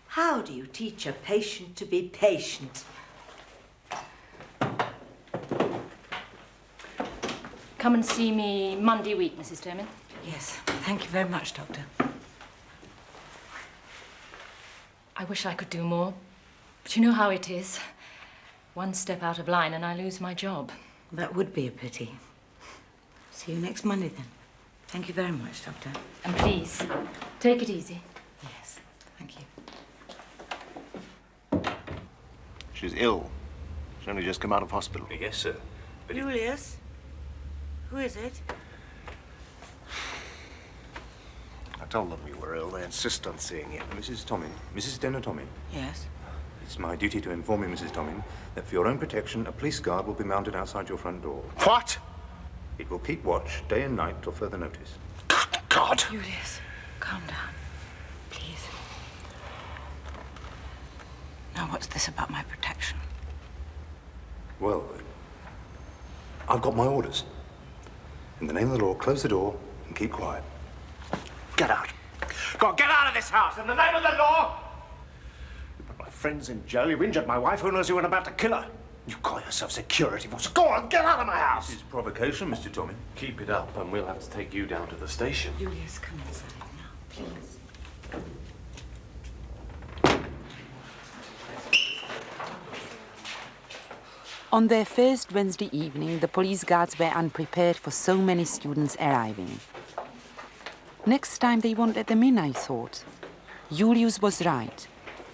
How do you teach a patient to be patient? Come and see me Monday week, Mrs. Tomin. Yes, thank you very much, Doctor. I wish I could do more, but you know how it is. One step out of line and I lose my job. That would be a pity. See you next Monday, then. Thank you very much, Doctor. And please, take it easy. Yes, thank you. She's ill. She's only just come out of hospital. Yes, sir. Julius, Who is it? I told them you were ill. They insist on seeing you. Mrs. Tomin, Mrs. Zdena Tomin. Yes? It's my duty to inform you, Mrs. Tomin, that for your own protection, a police guard will be mounted outside your front door. What? It will keep watch day and night till further notice. God! Julius, calm down, please. Now, what's this about my protection? Well, I've got my orders. In the name of the law, close the door and keep quiet. Get out. God, get out of this house in the name of the law! You put my friends in jail, you've injured my wife, who knows you weren't about to kill her? You call yourself security force. Go on, get out of my house! This is provocation, Mr. Tomin. Keep it up and we'll have to take you down to the station. Julius, come inside now, please. On their first Wednesday evening, the police guards were unprepared for so many students arriving. Next time they won't let them in, I thought. Julius was right.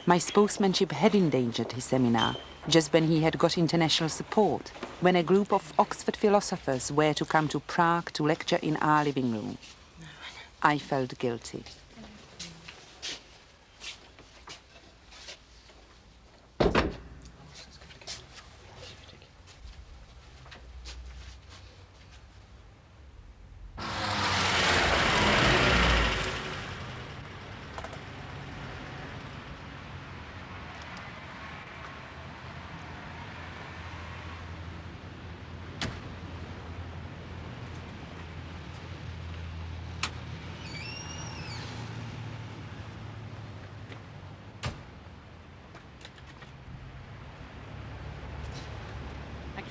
My spokesmanship had endangered his seminar just when he had got international support, when a group of Oxford philosophers were to come to Prague to lecture in our living room. I felt guilty.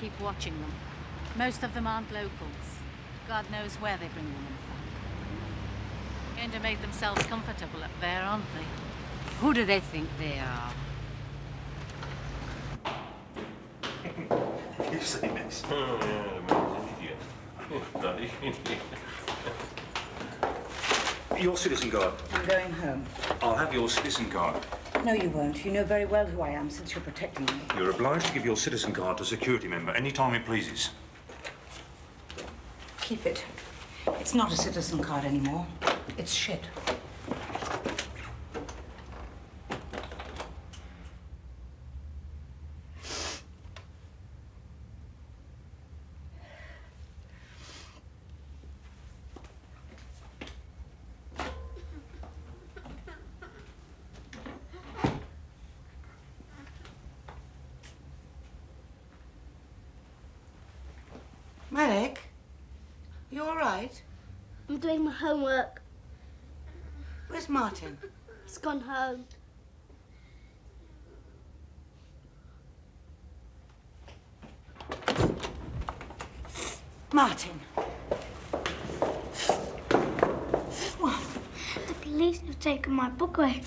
Keep watching them. Most of them aren't locals. God knows where they bring them in from. Going to make themselves comfortable up there, aren't they? Who do they think they are? You say this. Oh, yeah, the man's an idiot. Oh, bloody idiot. Your citizen guard. I'm going home. I'll have your citizen guard. No, you won't. You know very well who I am since you're protecting me. You're obliged to give your citizen guard to a security member any time it pleases. Keep it. It's not a citizen card anymore. It's shit. Malek, you all right? I'm doing my homework. Where's Martin? He's gone home. Martin. What? The police have taken my book away.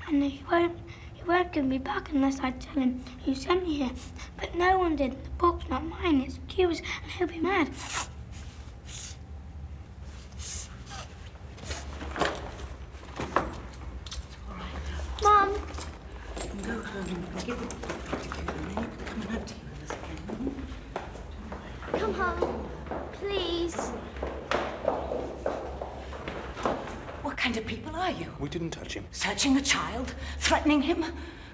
And he won't give me back unless I tell him who sent me here. But no one did. The book's not mine. It's Q's, and he'll be mad. Mum. Go home and give the book back to Q, and then you can come and have tea with us again. Come home, please. What kind of people are you? We didn't touch him. Searching a child? Threatening him?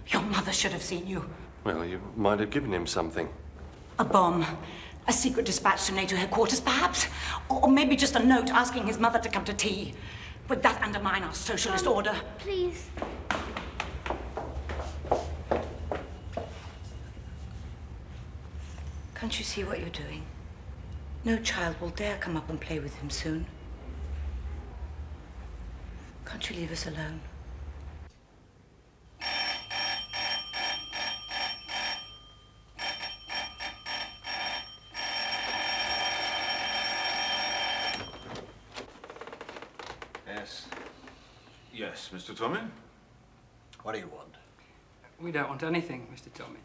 Your mother should have seen you. Well, you might have given him something. A bomb. A secret dispatch to NATO headquarters, perhaps? Or maybe just a note asking his mother to come to tea. Would that undermine our socialist order? Please. Can't you see what you're doing? No child will dare come up and play with him soon. Can't you leave us alone? Yes. Yes, Mr. Tomin? What do you want? We don't want anything, Mr. Tomin.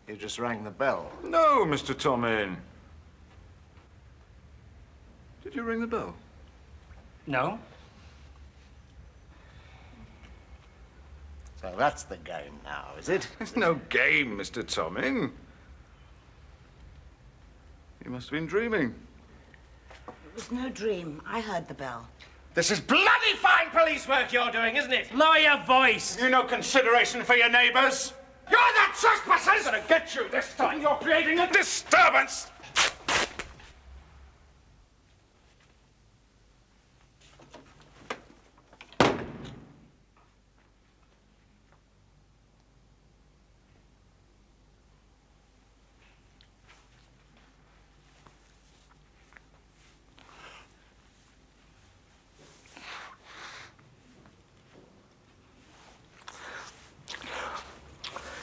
You just rang the bell. No, Mr. Tomin. Did you ring the bell? No. So that's the game now, is it? It's no game, Mr. Tomin. You must have been dreaming. It was no dream. I heard the bell. This is bloody fine police work you're doing, isn't it? Lower your voice! You no consideration for your neighbours? You're the trespassers! I'm gonna get you this time. You're creating a disturbance!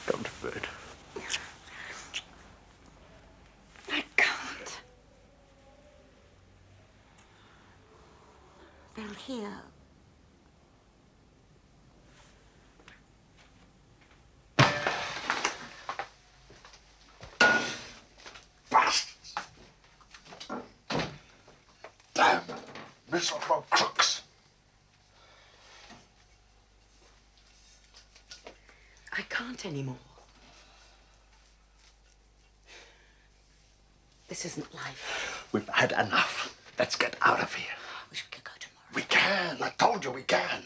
Go to bed. I can't. They'll hear. Bastards! Damn miserable crooks! I can't anymore. This isn't life. We've had enough. Let's get out of here. We should go tomorrow. We can. I told you we can.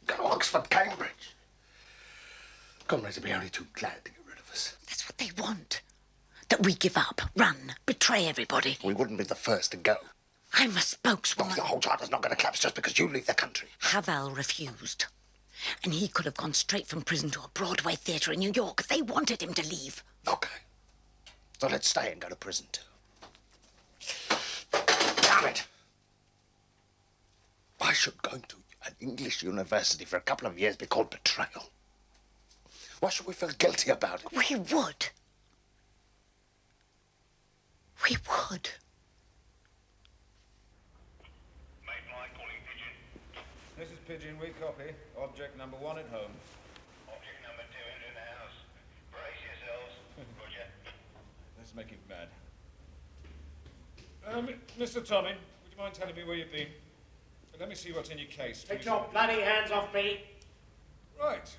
Go to Oxford, Cambridge. Comrades will be only too glad to get rid of us. That's what they want. That we give up, run, betray everybody. We wouldn't be the first to go. I'm a spokeswoman. The whole charter's not going to collapse just because you leave the country. Havel refused. And he could have gone straight from prison to a Broadway theatre in New York. They wanted him to leave. Okay. So let's stay and go to prison, too. Damn it! Why should going to an English university for a couple of years be called betrayal? Why should we feel guilty about it? We would. We would. This is Pigeon, we copy. Object number 1 at home. Object number 2 in the house. Brace yourselves. Roger. Let's make it mad. Mr. Tomin, would you mind telling me where you've been? Let me see what's in your case. Take your bloody hands off me. Right.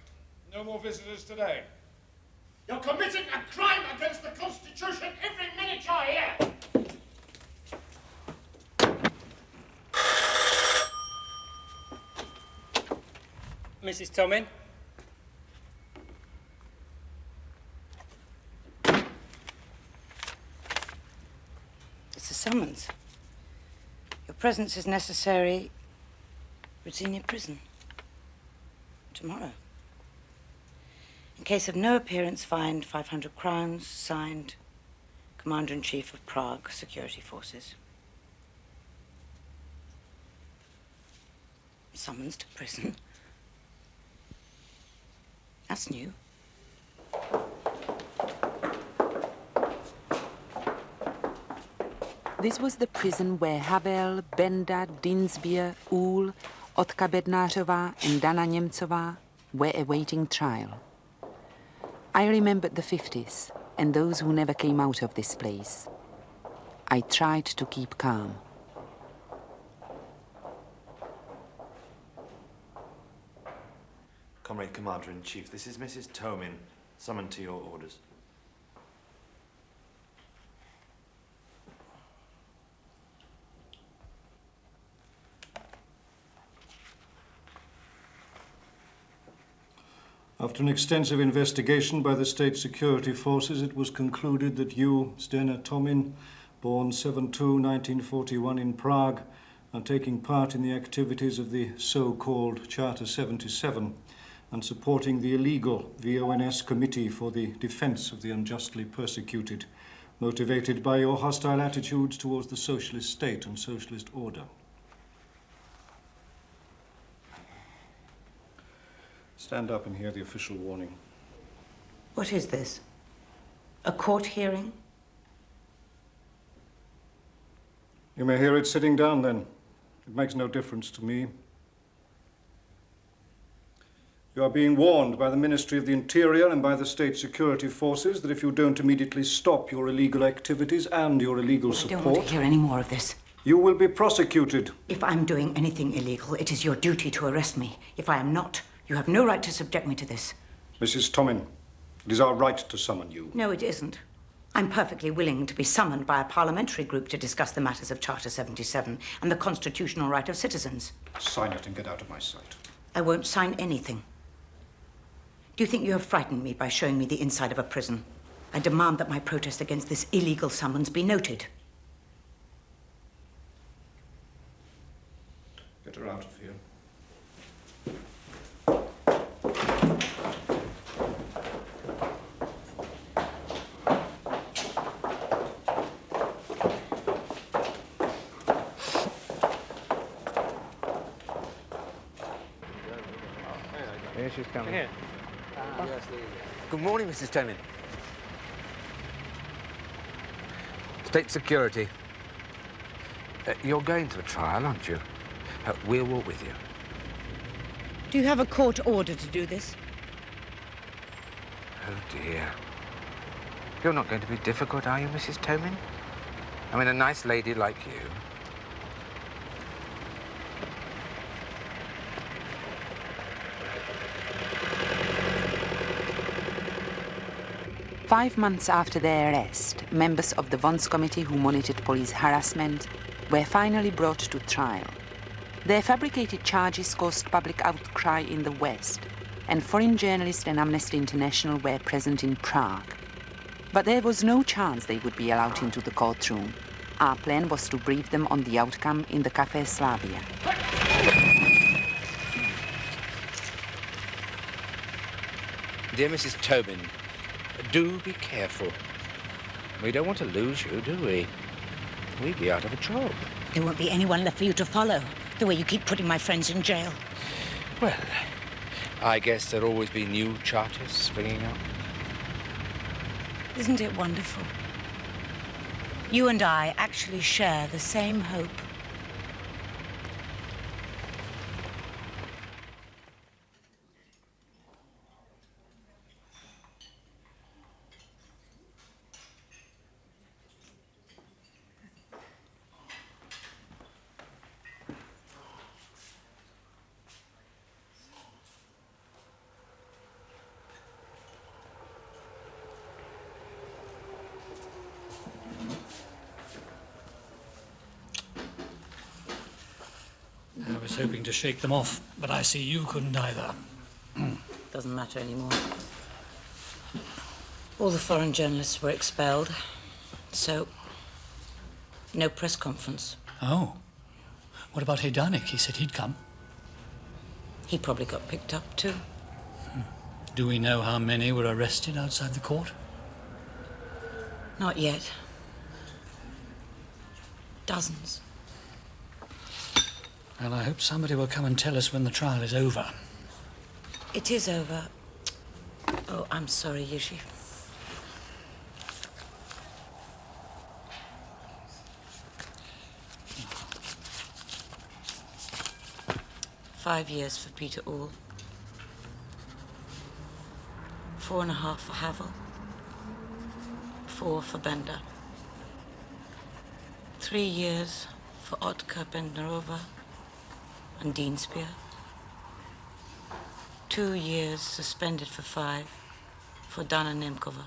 No more visitors today. You're committing a crime against the Constitution every minute you're here. Mrs. Tomin? It's a summons. Your presence is necessary. Virginia prison. Tomorrow. In case of no appearance, fined 500 crowns. Signed, Commander-in-Chief of Prague Security Forces. Summons to prison. That's new. This was the prison where Havel, Benda, Dinsbier, Uhl, Otka Bednářová and Dana Němcová were awaiting trial. I remembered the 50s and those who never came out of this place. I tried to keep calm. Comrade Commander-in-Chief, this is Mrs. Tomin, summoned to your orders. After an extensive investigation by the state security forces, it was concluded that you, Zdena Tomin, born 7/2/1941 in Prague, are taking part in the activities of the so-called Charter 77 and supporting the illegal VONS Committee for the Defense of the Unjustly Persecuted, motivated by your hostile attitudes towards the socialist state and socialist order. Stand up and hear the official warning. What is this? A court hearing? You may hear it sitting down, then. It makes no difference to me. You are being warned by the Ministry of the Interior and by the state security forces that if you don't immediately stop your illegal activities and your illegal support... I don't want to hear any more of this. You will be prosecuted. If I'm doing anything illegal, it is your duty to arrest me. If I am not, you have no right to subject me to this. Mrs. Tomin, it is our right to summon you. No, it isn't. I'm perfectly willing to be summoned by a parliamentary group to discuss the matters of Charter 77 and the constitutional right of citizens. Sign it and get out of my sight. I won't sign anything. Do you think you have frightened me by showing me the inside of a prison? I demand that my protest against this illegal summons be noted. Get her out of here. Here she's coming. Here. Good morning, Mrs. Tomin. State security. You're going to a trial, aren't you? We'll walk with you. Do you have a court order to do this? Oh, dear. You're not going to be difficult, are you, Mrs. Tomin? I mean, a nice lady like you. 5 months after their arrest, members of the Vons committee who monitored police harassment were finally brought to trial. Their fabricated charges caused public outcry in the West, and foreign journalists and Amnesty International were present in Prague. But there was no chance they would be allowed into the courtroom. Our plan was to brief them on the outcome in the Café Slavia. Dear Mrs. Tomin, do be careful. We don't want to lose you, do we? We'd be out of a job. There won't be anyone left for you to follow, the way you keep putting my friends in jail. Well, I guess there'll always be new charters springing up. Isn't it wonderful? You and I actually share the same hope. I was hoping to shake them off, but I see you couldn't either. Doesn't matter anymore. All the foreign journalists were expelled, so no press conference. Oh. What about Hejdanek? He said he'd come. He probably got picked up too. Do we know how many were arrested outside the court? Not yet. Dozens. Well, I hope somebody will come and tell us when the trial is over. It is over. Oh, I'm sorry, Yushi. Five years for Peter Uhl. 4.5 for Havel. 4 for Bender. 3 years for Otka Bendnerova and Dean Spear. 2 years suspended for 5 for Dana Nemkova.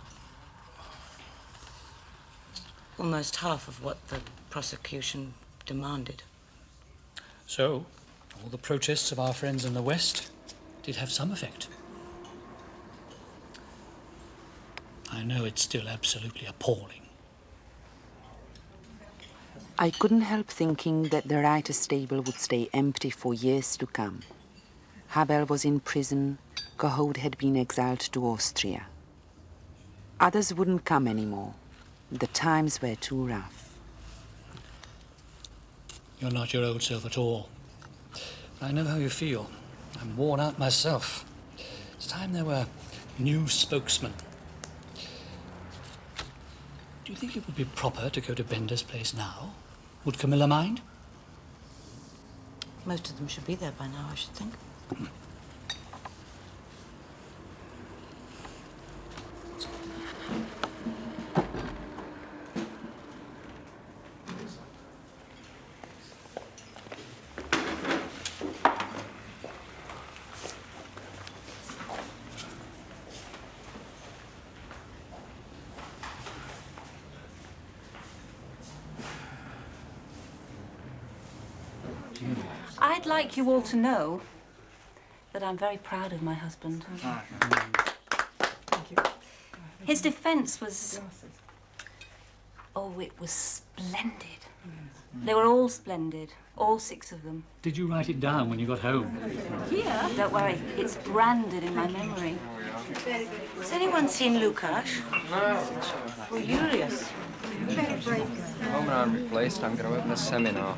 Almost half of what the prosecution demanded. So, all the protests of our friends in the West did have some effect. I know it's still absolutely appalling. I couldn't help thinking that the writer's stable would stay empty for years to come. Havel was in prison, Kohout had been exiled to Austria. Others wouldn't come anymore. The times were too rough. You're not your old self at all. I know how you feel. I'm worn out myself. It's time there were new spokesmen. Do you think it would be proper to go to Bender's place now? Would Camilla mind? Most of them should be there by now, I should think. I'd like you all to know that I'm very proud of my husband. Thank you. His defence was... Oh, it was splendid. They were all splendid, all 6 of them. Did you write it down when you got home? Yeah. Don't worry, it's branded in my memory. Has anyone seen Lukáš? No. Or Julius? Home and I'm replaced. I'm going to open a seminar.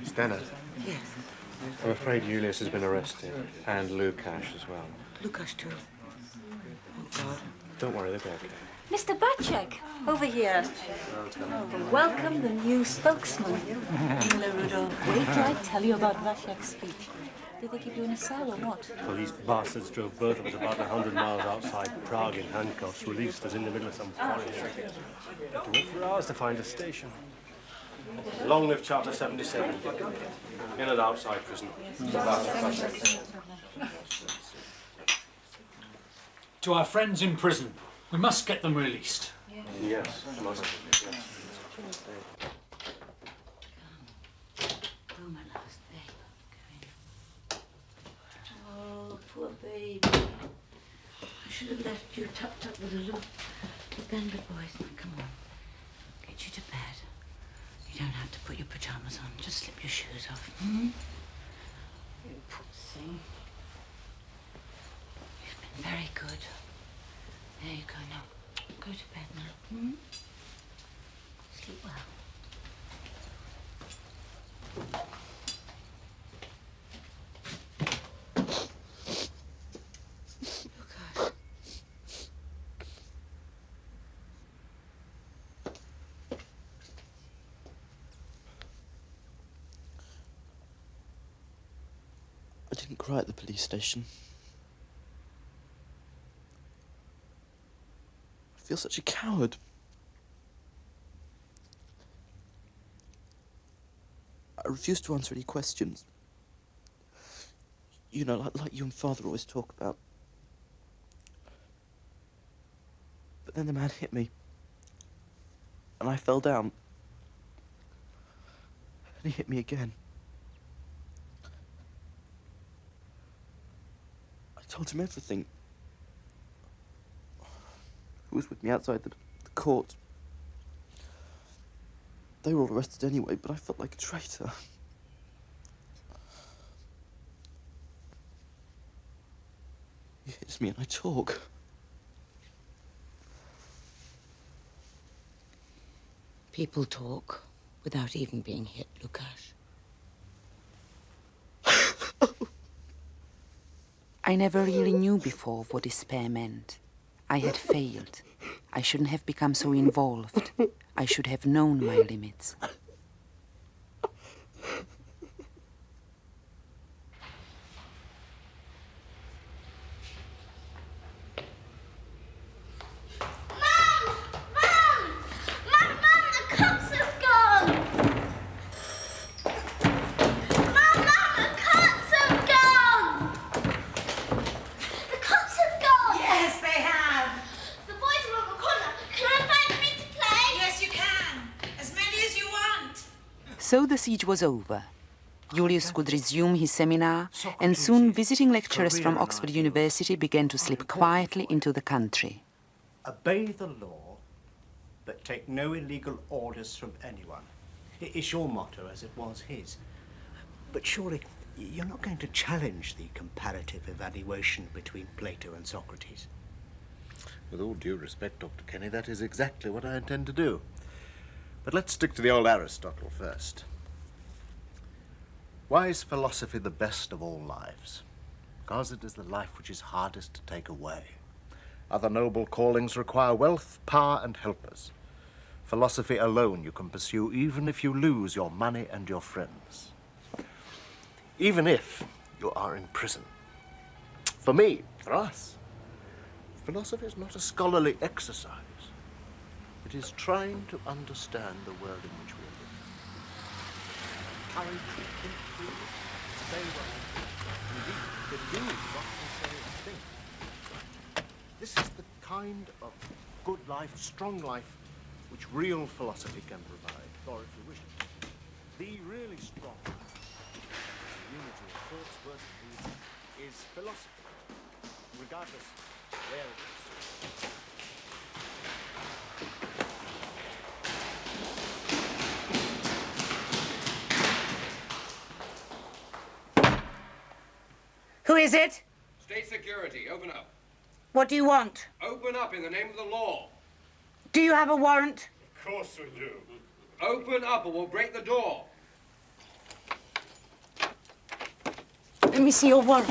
Zdena. Yes. I'm afraid Julius has been arrested. And Lukáš as well. Lukáš too. Oh, God. Don't worry, they'll be okay. Mr. Bacek, over here. Welcome the new spokesman. Hello, Rudolph. Wait till I tell you about Bacek's speech. Did they keep you in a cell or what? Well, these bastards drove both of us about 100 miles outside Prague in handcuffs, released us in the middle of some forest. We had to wait for hours to find a station. Long live Charter 77. In and outside prison. To our friends in prison, we must get them released. Yes, must. Oh, poor baby. I should have left you tucked up with a look. But then the boys, now come on. Get you to bed. You don't have to put your pajamas on. Just slip your shoes off. Hmm? You poor thing. You've been very good. There you go now. Go to bed now. Hmm? Sleep well. I didn't cry at the police station. I feel such a coward. I refuse to answer any questions. You know, like you and Father always talk about. But then the man hit me. And I fell down. And he hit me again. I told him everything. Who was with me outside the court. They were all arrested anyway, but I felt like a traitor. He hits me and I talk. People talk without even being hit, Lukáš. I never really knew before what despair meant. I had failed. I shouldn't have become so involved. I should have known my limits. So the siege was over. Julius could resume his seminar, and soon visiting lecturers from Oxford University began to slip quietly into the country. Obey the law, but take no illegal orders from anyone. It's your motto, as it was his. But surely you're not going to challenge the comparative evaluation between Plato and Socrates? With all due respect, Dr. Kenny, that is exactly what I intend to do. But let's stick to the old Aristotle first. Why is philosophy the best of all lives? Because it is the life which is hardest to take away. Other noble callings require wealth, power, and helpers. Philosophy alone you can pursue even if you lose your money and your friends. Even if you are in prison. For me, for us, philosophy is not a scholarly exercise. It is trying to understand the world in which we are living. Courage, think freely, stay well. Indeed, to do what we say and think. This is the kind of good life, strong life, which real philosophy can provide. Or if you wish, the really strong life. unity of thoughts, words, and deeds is philosophy, regardless where it is. Who is it? State security, open up. What do you want? Open up in the name of the law. Do you have a warrant? Of course we do. Open up or we'll break the door. Let me see your warrant.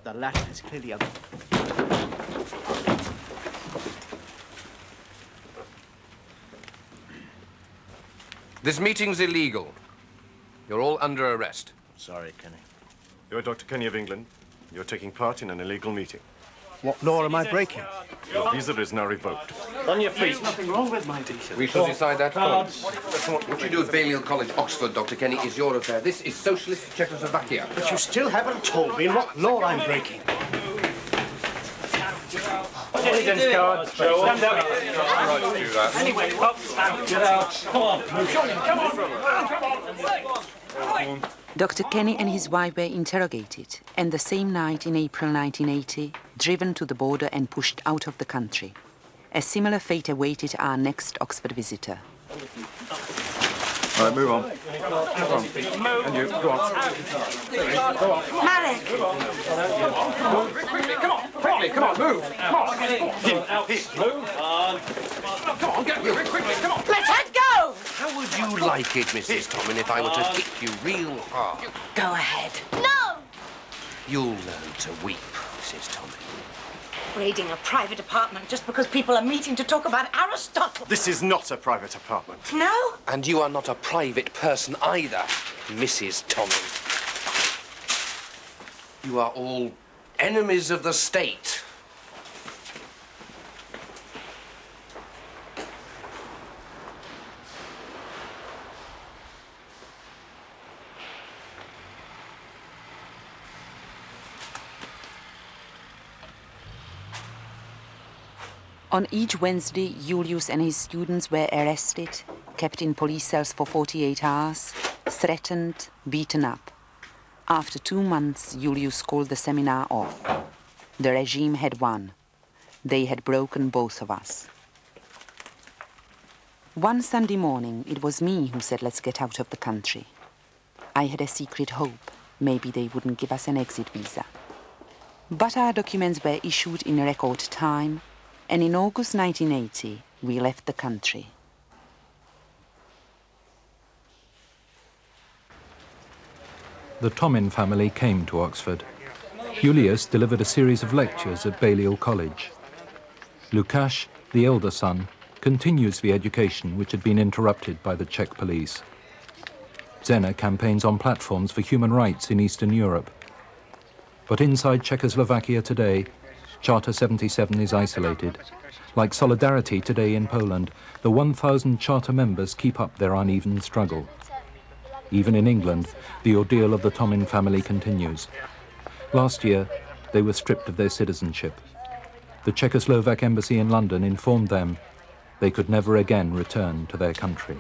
The latter is clearly a... This meeting's illegal. You're all under arrest. Sorry, Kenny. You're Dr. Kenny of England. You're taking part in an illegal meeting. What law am I breaking? Your visa is now revoked. On your feet. There's nothing wrong with my visa. We shall decide that first. What you do at Balliol College, Oxford, Dr. Kenny, is your affair. This is socialist Czechoslovakia. But you still haven't told me what law I'm breaking. Evidence card. Stand up. Right to do that. Anyway, get out. Come on. Come on. Dr. Kenny and his wife were interrogated, and the same night in April 1980, driven to the border and pushed out of the country. A similar fate awaited our next Oxford visitor. All right, move on. Come on. And you, go on. Go on. Marek! Quickly, come on, move. Come on. Move on. Come on, get moving, quickly, come on. Let her go! How would you like it, Mrs. Tomin, if I were to kick you real hard? Go ahead. No! You'll learn to weep, Mrs. Tomin. Raiding a private apartment just because people are meeting to talk about Aristotle. This is not a private apartment. No? And you are not a private person either, Mrs. Tomin. You are all enemies of the state. On each Wednesday, Julius and his students were arrested, kept in police cells for 48 hours, threatened, beaten up. After 2 months, Julius called the seminar off. The regime had won. They had broken both of us. One Sunday morning, it was me who said, let's get out of the country. I had a secret hope. Maybe they wouldn't give us an exit visa. But our documents were issued in record time, and in August 1980, we left the country. The Tomin family came to Oxford. Julius delivered a series of lectures at Balliol College. Lukáš, the elder son, continues the education which had been interrupted by the Czech police. Zdena campaigns on platforms for human rights in Eastern Europe. But inside Czechoslovakia today, Charter 77 is isolated. Like Solidarity today in Poland, the 1,000 Charter members keep up their uneven struggle. Even in England, the ordeal of the Tomin family continues. Last year, they were stripped of their citizenship. The Czechoslovak embassy in London informed them they could never again return to their country.